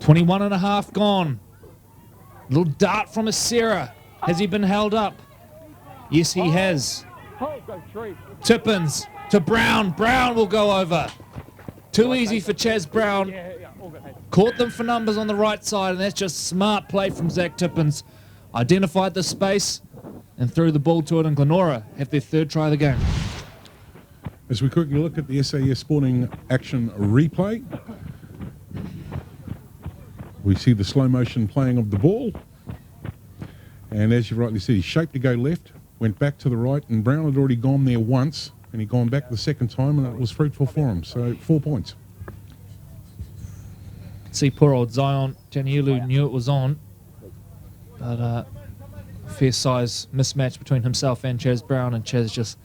21 and a half gone. Little dart from Becerra. Has he been held up? Yes, he has. Hold, go 3. Tippins to Brown. Brown will go over. Too easy for Chaz Brown. All good, hey. Caught them for numbers on the right side, and that's just smart play from Zach Tippins. Identified the space and threw the ball to it, and Glenora have their 3rd try of the game. As we quickly look at the SAS Sporting action replay. We see the slow motion playing of the ball. And as you rightly said, he shaped to go left, went back to the right, and Brown had already gone there once, and he'd gone back the second time, and it was fruitful for him. So 4 points. See poor old Zion Janiulu knew it was on, but fair size mismatch between himself and Chaz Brown, and Chaz just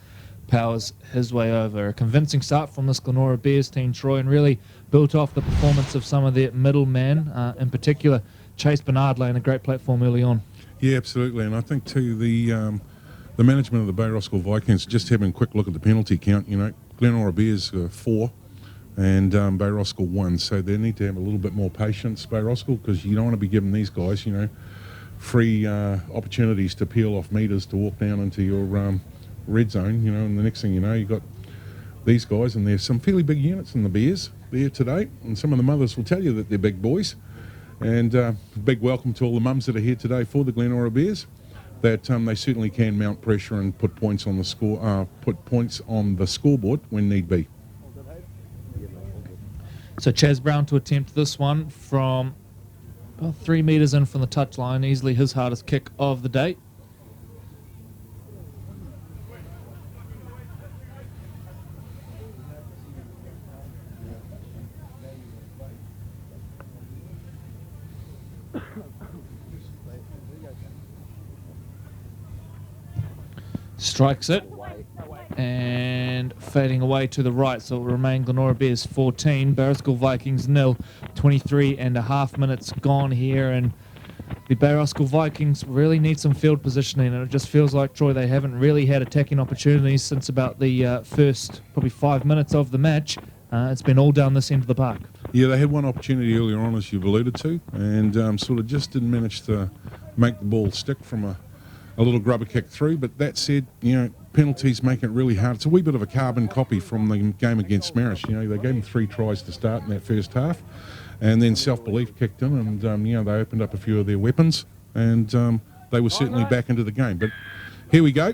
powers his way over. A convincing start from this Glenora Bears team, Troy, and really built off the performance of some of their middlemen, in particular Chase Bernard laying a great platform early on. Yeah, absolutely, and I think too the management of the Bay Roskill Vikings, just having a quick look at the penalty count, you know, Glenora Bears 4 and Bay Roskill 1, so they need to have a little bit more patience, Bay Roskill, because you don't want to be giving these guys, you know, free opportunities to peel off meters to walk down into your red zone, you know, and the next thing you know, you've got these guys, and there's some fairly big units in the Bears there today, and some of the mothers will tell you that they're big boys. And big welcome to all the mums that are here today for the Glenora Bears, that they certainly can mount pressure and put points on the scoreboard when need be. So Chaz Brown to attempt this one from about 3 metres in from the touchline, easily his hardest kick of the day. Strikes it, and fading away to the right, so it will remain Glenora Bears 14, Bay Roskill Vikings 0. 23.5 minutes gone here, and the Bay Roskill Vikings really need some field positioning, and it just feels like, Troy, they haven't really had attacking opportunities since about the first probably 5 minutes of the match. It's been all down this end of the park. Yeah, they had one opportunity earlier on, as you've alluded to, and sort of just didn't manage to make the ball stick from a little grubber kick through. But that said, you know, penalties make it really hard. It's a wee bit of a carbon copy from the game against Marish. You know, they gave them 3 tries to start in that first half, and then self-belief kicked in, and you know, they opened up a few of their weapons, and they were certainly back into the game. But here we go.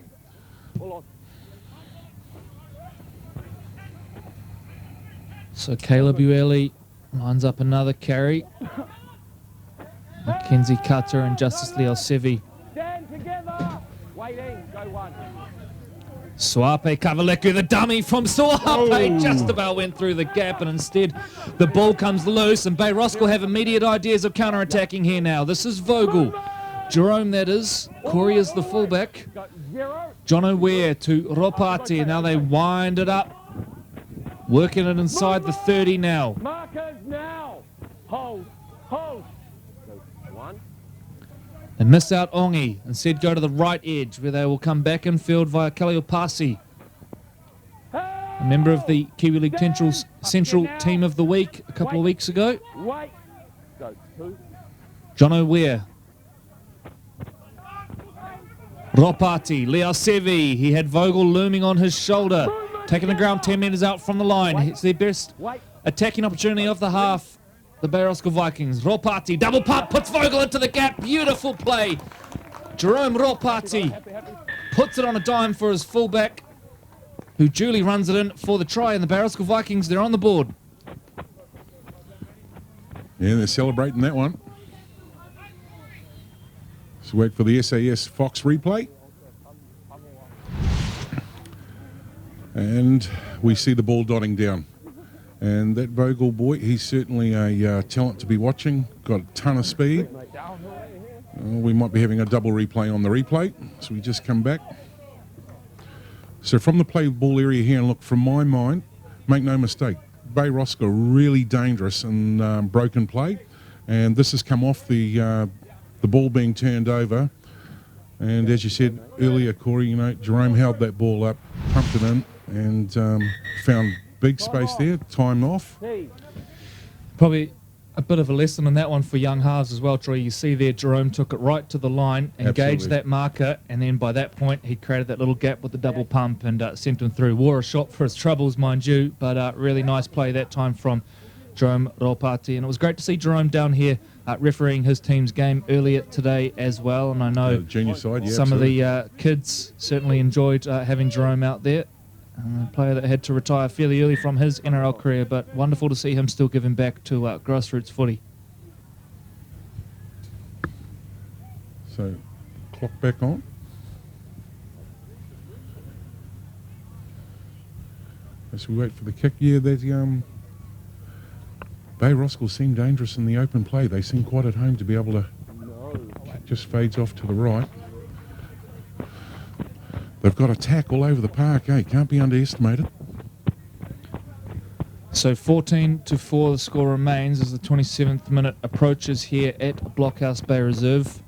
So Caleb Ueli lines up another carry. Mackenzie Cutter and Justice Leo Sevi. Stand together. Waiting. Go one. Suape Kavaleku, the dummy from Suape, just about went through the gap, and instead the ball comes loose, and Bay Roskill have immediate ideas of counter-attacking here now. This is Vogel. Jerome, that is. Corey is the fullback. John O'Ware to Ropati, and now they wind it up. Working it inside the 30 now. Markers now. Hold. Hold. Go one. They miss out Ongi, instead go to the right edge, where they will come back in field via Kaliopasi. A member of the Kiwi League Central Team of the Week a couple of weeks ago. Wait. Go two. John O'Ware. Ropati, Leo Sevi. He had Vogel looming on his shoulder. Taking the ground 10 metres out from the line. It's their best attacking opportunity of the half. The Bay Roskill Vikings. Ropati, double pump, puts Vogel into the gap. Beautiful play. Jerome Ropati puts it on a dime for his fullback, who duly runs it in for the try. And the Bay Roskill Vikings, they're on the board. Yeah, they're celebrating that one. So wait for the SAS Fox replay. And we see the ball dotting down. And that Vogel boy, he's certainly a talent to be watching. Got a ton of speed. We might be having a double replay on the replay. So we just come back. So from the play ball area here, and look, from my mind, make no mistake, Bay Roskill really dangerous in broken play. And this has come off the ball being turned over. And as you said earlier, Corey, you know, Jerome held that ball up, pumped it in, and found big space there, time off. Probably a bit of a lesson in that one for young halves as well, Troy. You see there, Jerome took it right to the line, engaged that marker, and then by that point, he created that little gap with the double pump and sent him through. Wore a shot for his troubles, mind you, but really nice play that time from Jerome Ropati. And it was great to see Jerome down here refereeing his team's game earlier today as well. And I know junior side, yeah, some of the kids certainly enjoyed having Jerome out there. A player that had to retire fairly early from his NRL career, but wonderful to see him still giving back to grassroots footy. So, clock back on. As we wait for the kick, yeah, there's Bay Roskill seem dangerous in the open play. They seem quite at home to be able to. Kick just fades off to the right. They've got attack all over the park, eh? Can't be underestimated. So 14-4 the score remains as the 27th minute approaches here at Blockhouse Bay Reserve.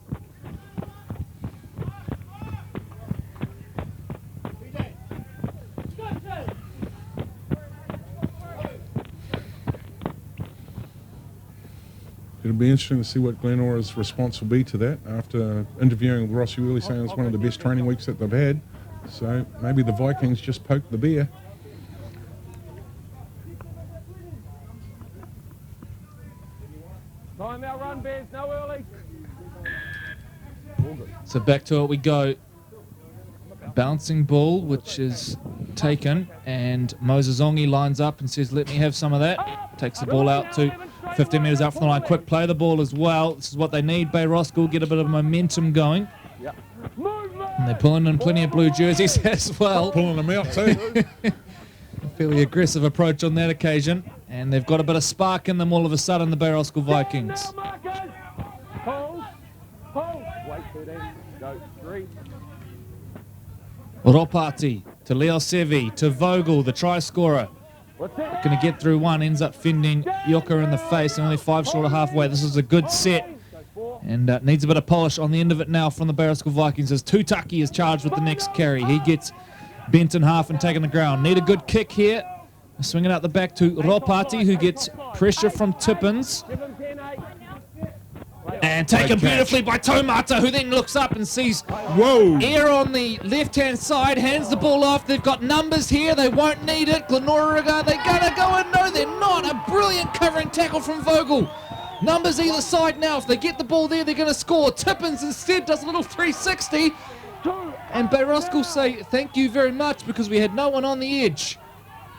It'll be interesting to see what Glenora's response will be to that after interviewing with Rossi Wheelie saying it's one of the best training weeks that they've had. So maybe the Vikings just poked the bear. Time out run, Bears, no early. So back to it we go. Bouncing ball, which is taken, and Moses Ongi lines up and says, let me have some of that. Takes the ball out to 15 metres out from the line. Quick play the ball as well. This is what they need. Bay Roskill get a bit of momentum going. And they're pulling in plenty of blue jerseys as well. Pulling them out too. Fairly aggressive approach on that occasion. And they've got a bit of spark in them all of a sudden, the Bay Roskill Vikings. Hold. Wait, 13. Go, 3. Ropati to Leo Sevi to Vogel, the try scorer. Going to get through one, ends up fending Yoka in the face, and only 5 short of halfway. This is a good set, and needs a bit of polish on the end of it now from the Bay Roskill Vikings as Tutaki is charged with the next carry. He gets bent in half and taken the ground. Need a good kick here. Swing it out the back to Ropati, who gets pressure from Tippins. And taken beautifully by Taumata, who then looks up and sees air on the left-hand side, hands the ball off. They've got numbers here. They won't need it. Glenora, are they going to go in? No, they're not. A brilliant covering tackle from Vogel. Numbers either side now. If they get the ball there, they're going to score. Tippins instead does a little 360. And Bay Roskill say, thank you very much, because we had no one on the edge.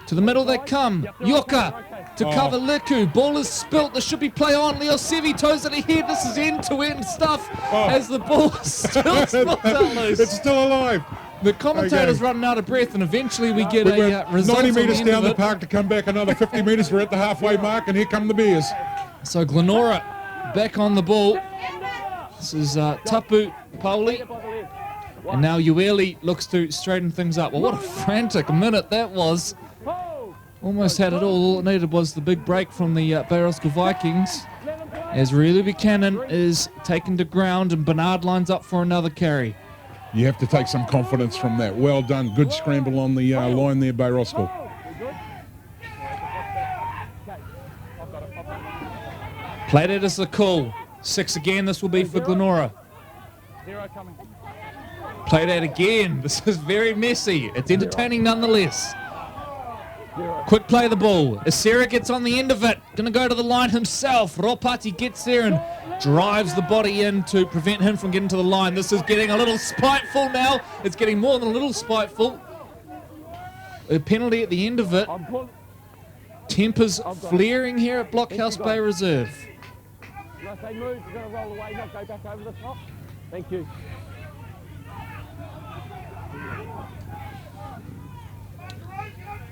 To the middle they come. Yoka to cover Liku. Ball is spilt. There should be play on. Leo Sevi toes it ahead. This is end-to-end stuff as the ball still spills out loose. It's still alive. The commentator's running out of breath, and eventually we get a result. 90 metres down the park to come back another 50 metres. We're at the halfway mark, and here come the Bears. So Glenora back on the ball. This is Tapu Pauli. And now Ueli looks to straighten things up. Well, what a frantic minute that was. Almost had it all. All it needed was the big break from the Bay Roskill Vikings. As Riley Buchanan is taken to ground and Bernard lines up for another carry. You have to take some confidence from that. Well done. Good scramble on the line there, Bay Roskill. Played it as a call. 6 again. This will be for Glenora. Played it again. This is very messy. It's entertaining nonetheless. Quick play the ball. Asera gets on the end of it. Going to go to the line himself. Ropati gets there and drives the body in to prevent him from getting to the line. This is getting a little spiteful now. It's getting more than a little spiteful. A penalty at the end of it. Tempers flaring here at Blockhouse Bay Reserve. When I say move, you're going to roll away, not go back over the top. Thank you.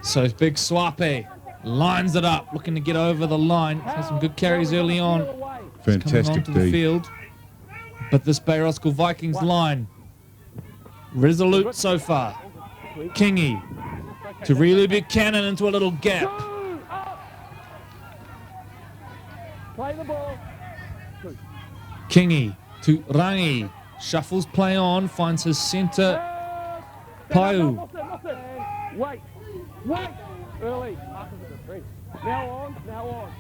So big Swape lines it up, looking to get over the line. Has some good carries early on. Fantastic coming onto the field. But this Bay Roskill Vikings line, resolute so far. Kingy to Riley Buchanan into a little gap. Play the ball. Kingy to Rangi. Shuffles play on, finds his centre. Paiu. Wait. Early. Now on.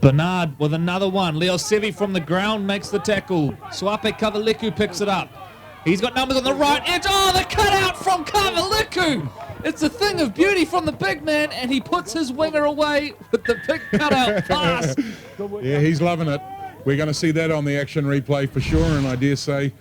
Bernard with another one. Leo Sevi from the ground makes the tackle. Swape Kavaliku picks it up. He's got numbers on the right edge. Oh, the cutout from Kavaliku. It's a thing of beauty from the big man, and he puts his winger away with the big cutout pass. Yeah, he's loving it. We're going to see that on the action replay for sure, and I dare say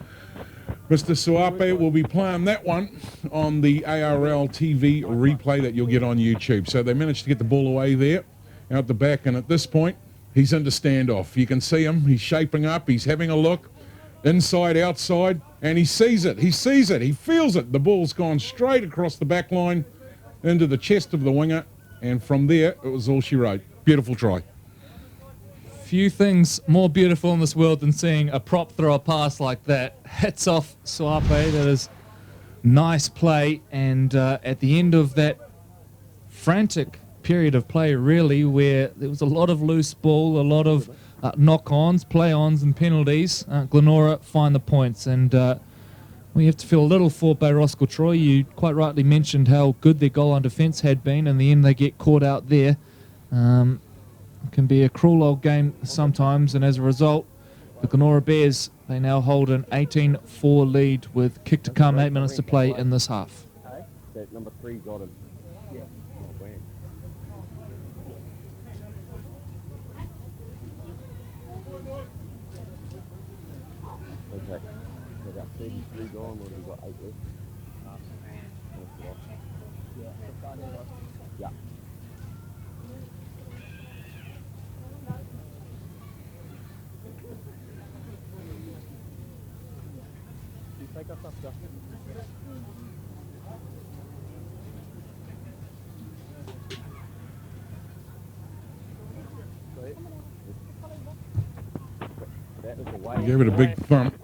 Mr. Suape will be playing that one on the ARL TV replay that you'll get on YouTube. So they managed to get the ball away there, out the back, and at this point, he's into standoff. You can see him. He's shaping up. He's having a look. Inside, outside, and he sees it. He sees it. He feels it. The ball's gone straight across the back line into the chest of the winger, and from there, it was all she wrote. Beautiful try. Few things more beautiful in this world than seeing a prop throw a pass like that. Hats off Suape. That is nice play, and at the end of that frantic period of play, really, where there was a lot of loose ball, a lot of knock-ons, play-ons and penalties, Glenora find the points, and we have to feel a little for Bay Roskill. Troy, you quite rightly mentioned how good their goal on defence had been. In the end, they get caught out there. It can be a cruel old game sometimes, and as a result, the Glenora Bears, they now hold an 18-4 lead with kick to come, 8 minutes to play in this half. That number 3 got him. Yeah. Okay. So about 33 gone, what have we got? 8 left? Yeah. Take us up, Justin. He gave it a big thump.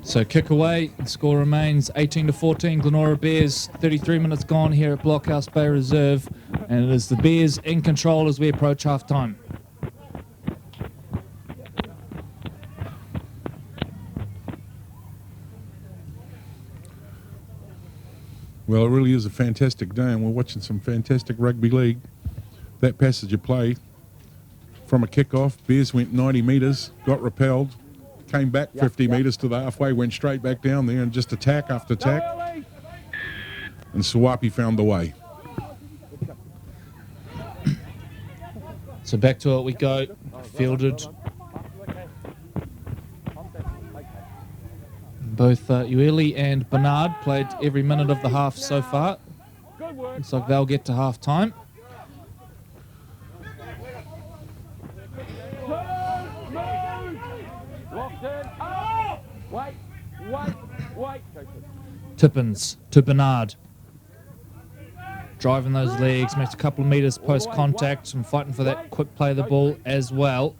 So kick away, the score remains 18-14. Glenora Bears, 33 minutes gone here at Blockhouse Bay Reserve, and it is the Bears in control as we approach half time. Well, it really is a fantastic day, and we're watching some fantastic rugby league. That passage of play from a kick-off, Bears went 90 metres, got repelled, came back 50 metres to the halfway, went straight back down there, and just attack after attack. And Suape found the way. So back to it we go, fielded. Both Ueli and Bernard played every minute of the half so far. Looks like they'll get to half time. Tippins to Bernard. Driving those legs, makes a couple of metres post contact and fighting for that quick play of the ball as well.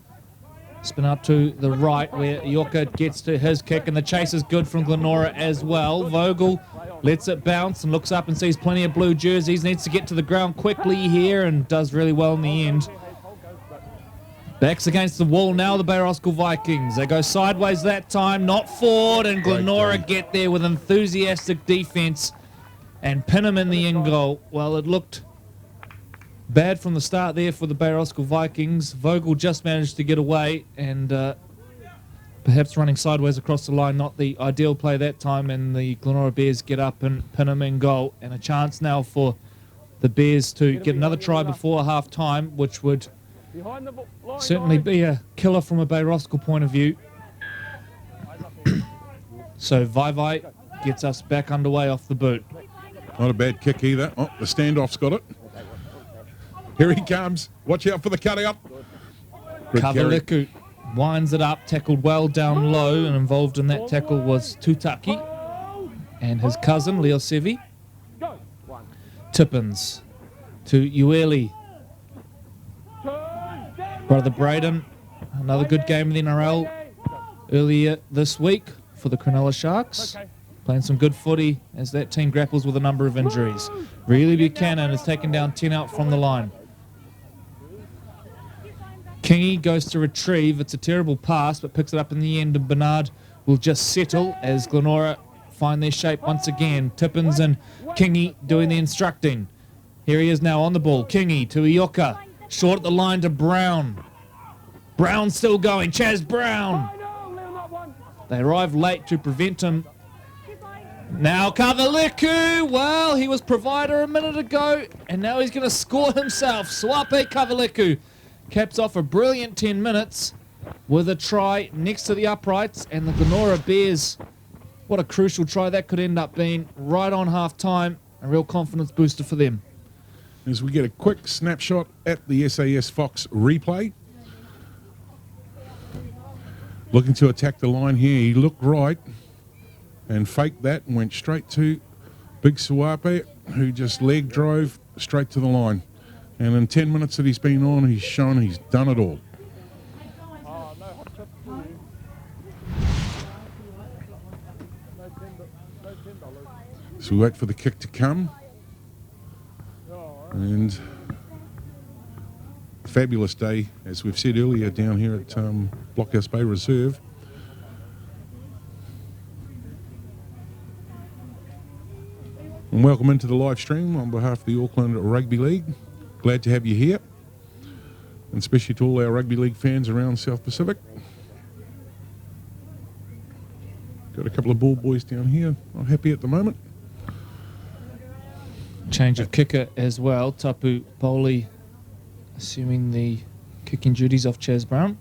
Spin out to the right where Yorka gets to his kick, and the chase is good from Glenora as well. Vogel lets it bounce and looks up and sees plenty of blue jerseys. Needs to get to the ground quickly here and does really well in the end. Backs against the wall now, the Bay Roskill Vikings. They go sideways that time, not forward, and Glenora get there with enthusiastic defence and pin him in the end goal. Well, it looked bad from the start there for the Bay Roskill Vikings. Vogel just managed to get away and perhaps running sideways across the line, not the ideal play that time, and the Glenora Bears get up and pin him in goal. And a chance now for the Bears to get another try before half-time, which would certainly be a killer from a Bay Roskill point of view. So Vai gets us back underway off the boot. Not a bad kick either. Oh, the standoff's got it. Here he comes. Watch out for the cutout. Kavaliku winds it up, tackled well down low, and involved in that tackle was Tutaki and his cousin, Leo Sevi. Tippins to Ueli. Brother Braden, another good game in the NRL earlier this week for the Cronulla Sharks. Playing some good footy as that team grapples with a number of injuries. Really Buchanan has taken down 10 out from the line. Kingy goes to retrieve. It's a terrible pass, but picks it up in the end, and Bernard will just settle as Glenora find their shape once again. Tippins and Kingy doing the instructing. Here he is now on the ball. Kingy to Ioka. Short at the line to Brown. Brown still going. Chaz Brown. They arrive late to prevent him. Now Kavaliku. Well, he was provider a minute ago, and now he's going to score himself. Suape Kavaliku caps off a brilliant 10 minutes with a try next to the uprights, and the Glenora Bears, what a crucial try that could end up being right on half-time. A real confidence booster for them. As we get a quick snapshot at the SAS Fox replay. looking to attack the line here. He looked right and faked that and went straight to Big Suape, who just leg drove straight to the line. And in 10 minutes that he's been on, he's shown he's done it all. So we wait for the kick to come. And fabulous day, as we've said earlier, down here at Blockhouse Bay Reserve. And welcome into the live stream on behalf of the Auckland Rugby League. Glad to have you here, and especially to all our rugby league fans around South Pacific. Got a couple of ball boys down here, not happy at the moment. Change of kicker as well. Tapu Poli assuming the kicking duties of Chaz Brown.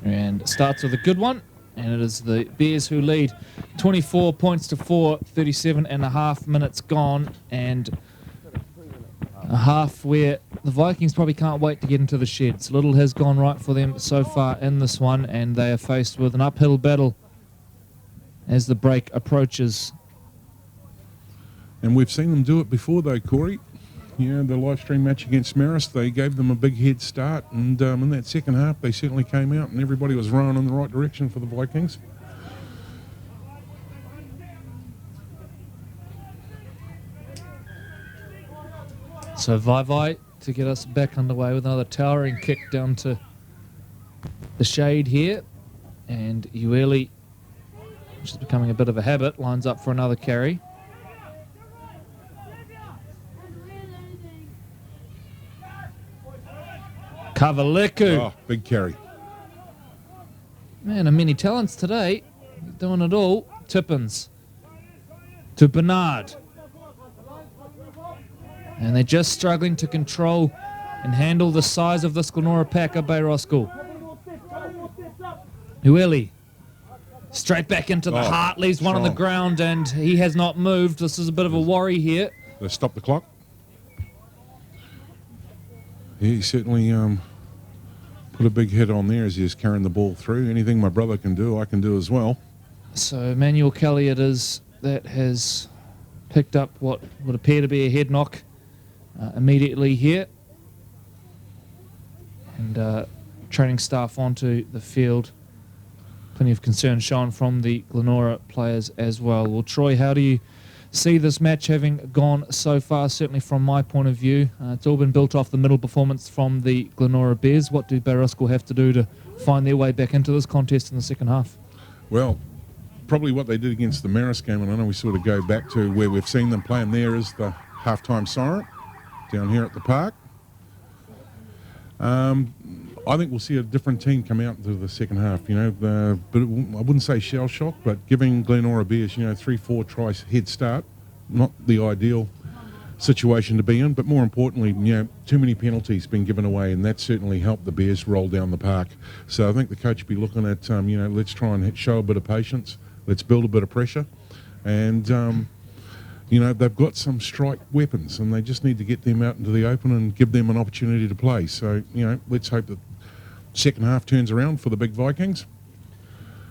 And starts with a good one. And it is the Bears who lead 24 points to 4, 37 and a half minutes gone. And a half where the Vikings probably can't wait to get into the sheds. Little has gone right for them so far in this one, and they are faced with an uphill battle as the break approaches. And we've seen them do it before though, Corey. Yeah, the live stream match against Marist, they gave them a big head start, and in that second half they certainly came out and everybody was rowing in the right direction for the Vikings. So Vai to get us back underway with another towering kick down to the shade here, and Ueli, which is becoming a bit of a habit, lines up for another carry. Kavaleku. Oh, big carry. Man, many talents today. Doing it all. Tippins to Bernard. And they're just struggling to control and handle the size of this Glenora pack of Bay Roskill. Ueli. Straight back into the heart. Leaves one on the ground and he has not moved. This is a bit of a worry here. They stop the clock. He certainly put a big hit on there as he was carrying the ball through. Anything my brother can do, I can do as well. So Emmanuel Kelly it is that has picked up what would appear to be a head knock immediately here. And training staff onto the field. Plenty of concern shown from the Glenora players as well. Well, Troy, how do you see this match having gone so far? Certainly from my point of view, it's all been built off the middle performance from the Glenora Bears. What do Bay Roskill have to do to find their way back into this contest in the second half? Well, probably what they did against the Marist game, and I know we sort of go back to where we've seen them playing there, is the halftime siren down here at the park. I think we'll see a different team come out into the second half, you know, but I wouldn't say shell shock, but giving Glenora Bears, 3-4 tries head start, not the ideal situation to be in, but more importantly, too many penalties been given away, and that certainly helped the Bears roll down the park. So I think the coach will be looking at, let's try and show a bit of patience, let's build a bit of pressure, and they've got some strike weapons, and they just need to get them out into the open and give them an opportunity to play. So, let's hope that second half turns around for the big Vikings.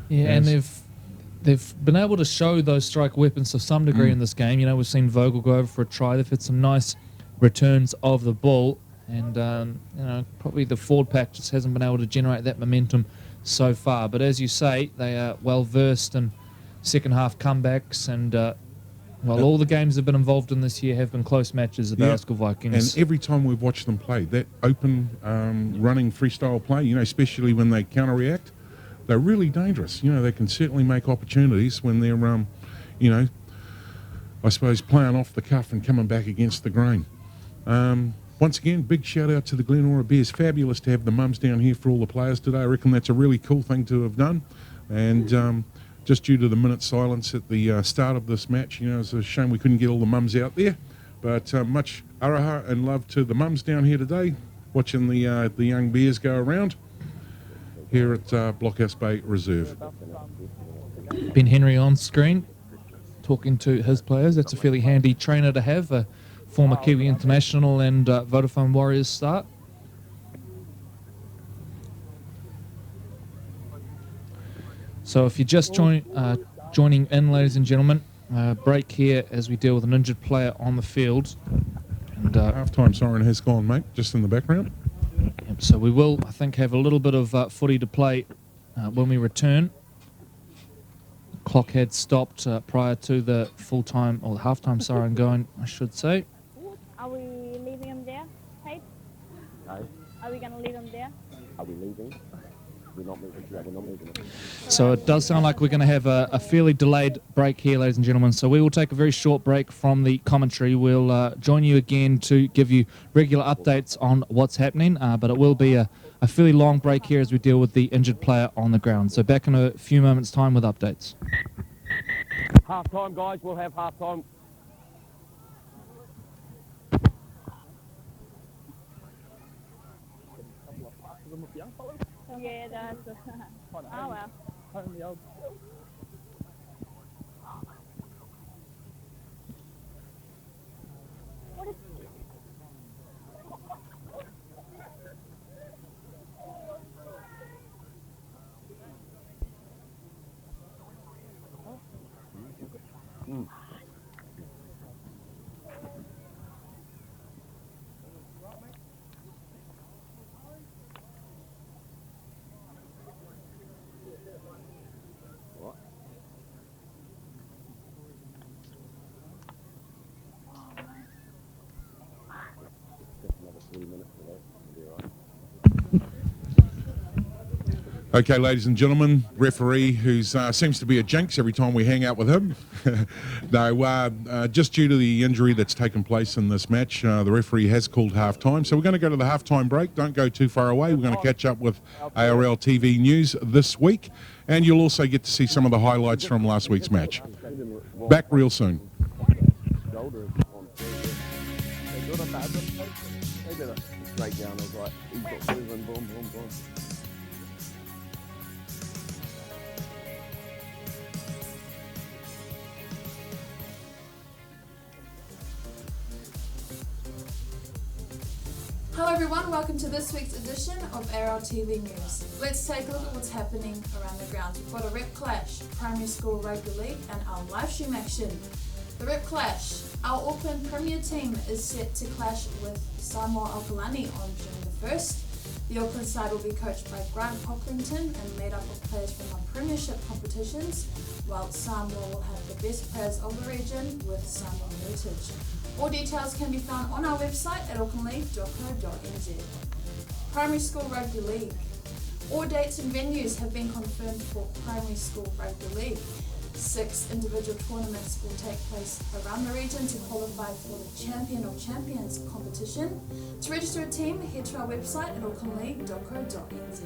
Yeah, and they've been able to show those strike weapons to some degree in this game. We've seen Vogel go over for a try. They've had some nice returns of the ball, and probably the forward pack just hasn't been able to generate that momentum so far. But as you say, they are well versed in second half comebacks, and while all the games have been involved in this year have been close matches, the Bay Roskill Vikings. And every time we've watched them play, that open running freestyle play, especially when they counter-react, they're really dangerous. They can certainly make opportunities when they're, I suppose, playing off the cuff and coming back against the grain. Once again, big shout out to the Glenora Bears. Fabulous to have the mums down here for all the players today. I reckon that's a really cool thing to have done. And just due to the minute silence at the start of this match, it's a shame we couldn't get all the mums out there. But much araha and love to the mums down here today, watching the young Bears go around here at Blockhouse Bay Reserve. Ben Henry on screen, talking to his players. That's a fairly handy trainer to have, a former Kiwi international and Vodafone Warriors start. So if you're just joining in, ladies and gentlemen, break here as we deal with an injured player on the field. And Half-time siren has gone, mate, just in the background. so we will, I think, have a little bit of footy to play when we return. Clock had stopped prior to the full-time, or the half-time siren going, I should say. Are we leaving him there, Tate? No. Are we going to leave him there? Are we leaving? We're not moving. Yeah, we're not moving. So it does sound like we're going to have a fairly delayed break here, ladies and gentlemen. So we will take a very short break from the commentary. We'll join you again to give you regular updates on what's happening, but it will be a fairly long break here as we deal with the injured player on the ground. So back in a few moments' time with updates. Half time, guys. We'll have half time. Yeah, that's... oh, well. What is... Okay, ladies and gentlemen, referee who seems to be a jinx every time we hang out with him. No, just due to the injury that's taken place in this match, the referee has called half-time. So we're going to go to the half-time break. Don't go too far away. We're going to catch up with ARL TV News this week, and you'll also get to see some of the highlights from last week's match. Back real soon. Straight down, I was like, he's got moving, boom, boom, boom. Hello everyone, welcome to this week's edition of ARL TV News. Let's take a look at what's happening around the grounds. We've got a rep clash, primary school rugby league and our live stream action. The rep clash, our Auckland Premier team is set to clash with Samoa Alkalani on June the 1st. The Auckland side will be coached by Grant Pocklington and made up of players from our Premiership competitions, while Samoa will have the best players of the region with Samoa heritage. All details can be found on our website at aucklandleague.co.nz. Primary School Rugby League. All dates and venues have been confirmed for Primary School Rugby League. 6 individual tournaments will take place around the region to qualify for the Champion of Champions competition. To register a team, head to our website at aucklandleague.co.nz.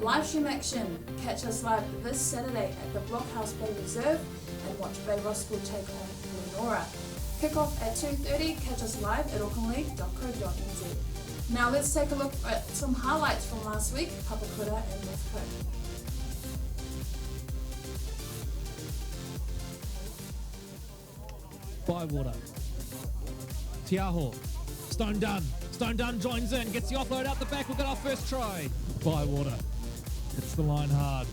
Live stream action. Catch us live this Saturday at the Blockhouse Bay Reserve and watch Bay Roskill take on Glenora. Kick-off at 2:30, catch us live at aucklandleague.co.nz. Now let's take a look at some highlights from last week, Papakura and Northcote. Bywater. Tiaho. Stone Dunn joins in, gets the offload out the back. We've got our first try. Bywater. Hits the line hard.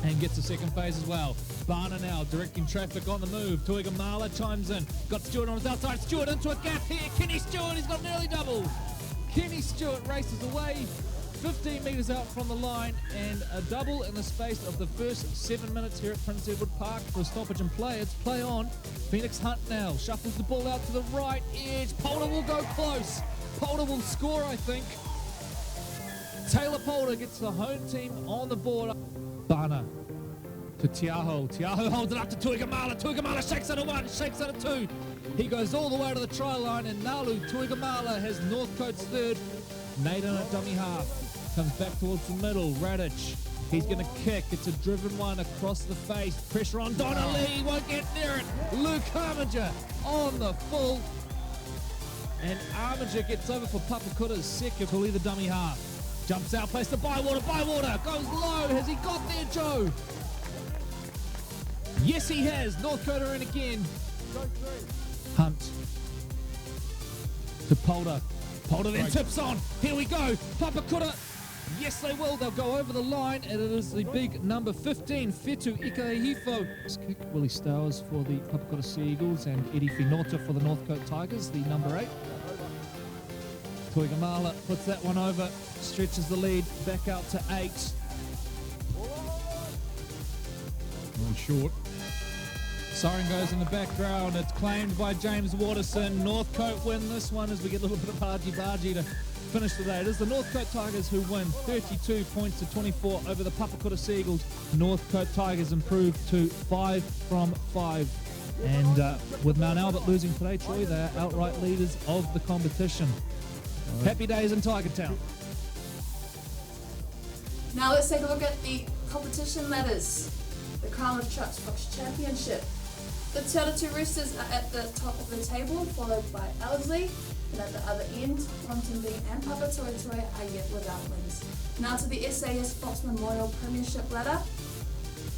And gets the second phase as well. Barner now directing traffic on the move. Tuigamala chimes in. Got Stewart on his outside. Stewart into a gap here. Kenny Stewart, he's got an early double. Kenny Stewart races away 15 metres out from the line, and a double in the space of the first 7 minutes here at Prince Edward Park for a stoppage and play. It's play on. Phoenix Hunt now shuffles the ball out to the right edge. Polder will go close. Polder will score, I think. Taylor Polder gets the home team on the board. Barner to Tiaho. Tiaho holds it up to Tuigamala. Tuigamala shakes out a 1, shakes out a 2. He goes all the way to the try line, and Nalu Tuigamala has Northcote's third. Naden at dummy half. Comes back towards the middle. Radic. He's going to kick. It's a driven one across the face. Pressure on Donnelly. Won't get near it. Luke Armiger on the full. And Armiger gets over for Papakura's second. To leave the dummy half. Jumps out, plays to Bywater. Bywater goes low. Has he got there, Joe? Yes, he has. Northcote are in again. Hunt. To Polder. Polder then tips on. Here we go. Papakura Yes, they will. They'll go over the line, and it is the big number 15, Fetu Ikahifo. Kick Willie Stowers for the Papakota Sea Eagles and Eddie Finota for the Northcote Tigers, the number 8. Toigamala puts that one over, stretches the lead back out to 8. On short. Siren goes in the background. It's claimed by James Waterson. Northcote win this one as we get a little bit of argy-bargy to finish the day. It is the Northcote Tigers who win 32 points to 24 over the Papakota Sea Eagles. Northcote Tigers improved to 5 from 5. And with Mount Albert losing today, Troy, they are outright leaders of the competition. Happy days in Tiger Town. Now let's take a look at the competition ladders. The Crown of Trucks Fox Championship. The Te Arotu Roosters are at the top of the table, followed by Ellerslie, and at the other end, Pontonby and Papatoetoe are yet without wins. Now to the SAS Fox Memorial Premiership ladder.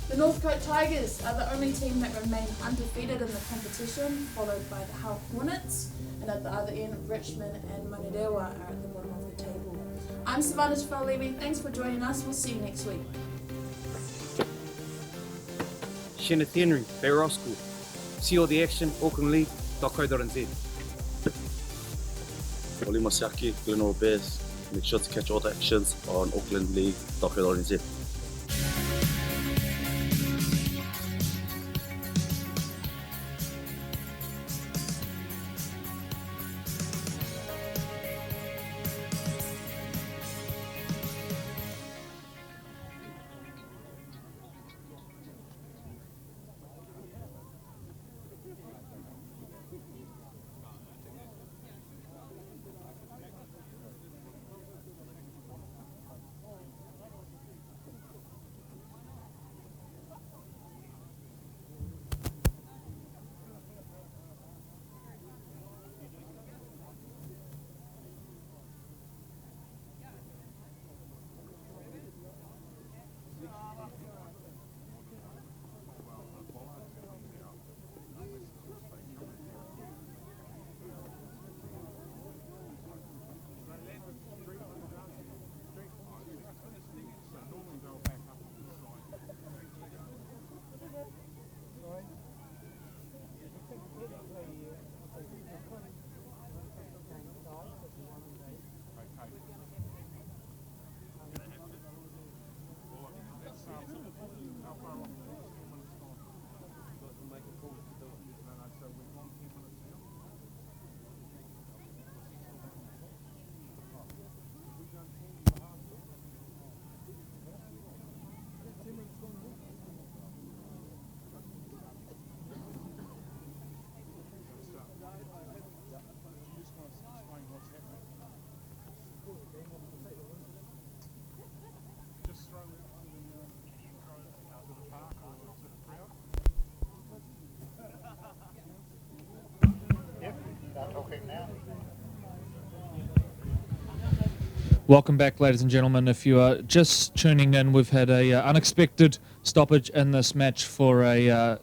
The Northcote Tigers are the only team that remain undefeated in the competition, followed by the Hull Hornets, and at the other end, Richmond and Manurewa are at the bottom of the table. I'm Savannah Tafalevi. Thanks for joining us. We'll see you next week. Shannon Henry, Bay Roskill. See all the action, aucklandleague.co.nz. Oli Masiaki, Glenora Bears. Make sure to catch all the actions on aucklandleague.co.nz. Welcome back, ladies and gentlemen. If you are just tuning in, we've had a unexpected stoppage in this match for a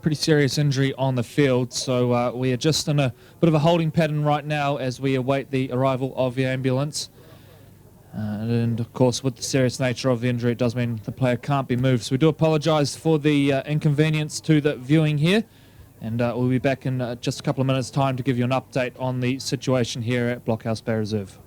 pretty serious injury on the field. So we are just in a bit of a holding pattern right now as we await the arrival of the ambulance. And of course, with the serious nature of the injury, it does mean the player can't be moved. So we do apologise for the inconvenience to the viewing here. And we'll be back in just a couple of minutes' time to give you an update on the situation here at Blockhouse Bay Reserve.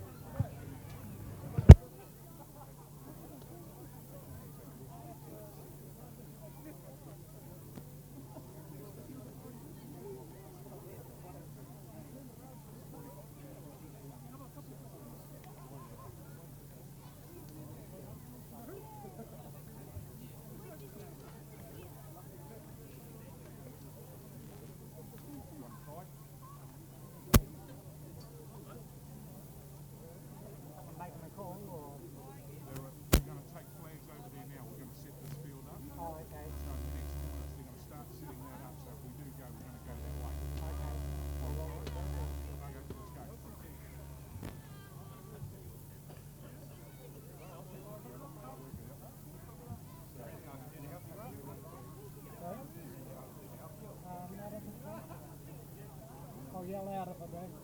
I'll yell out if I don't.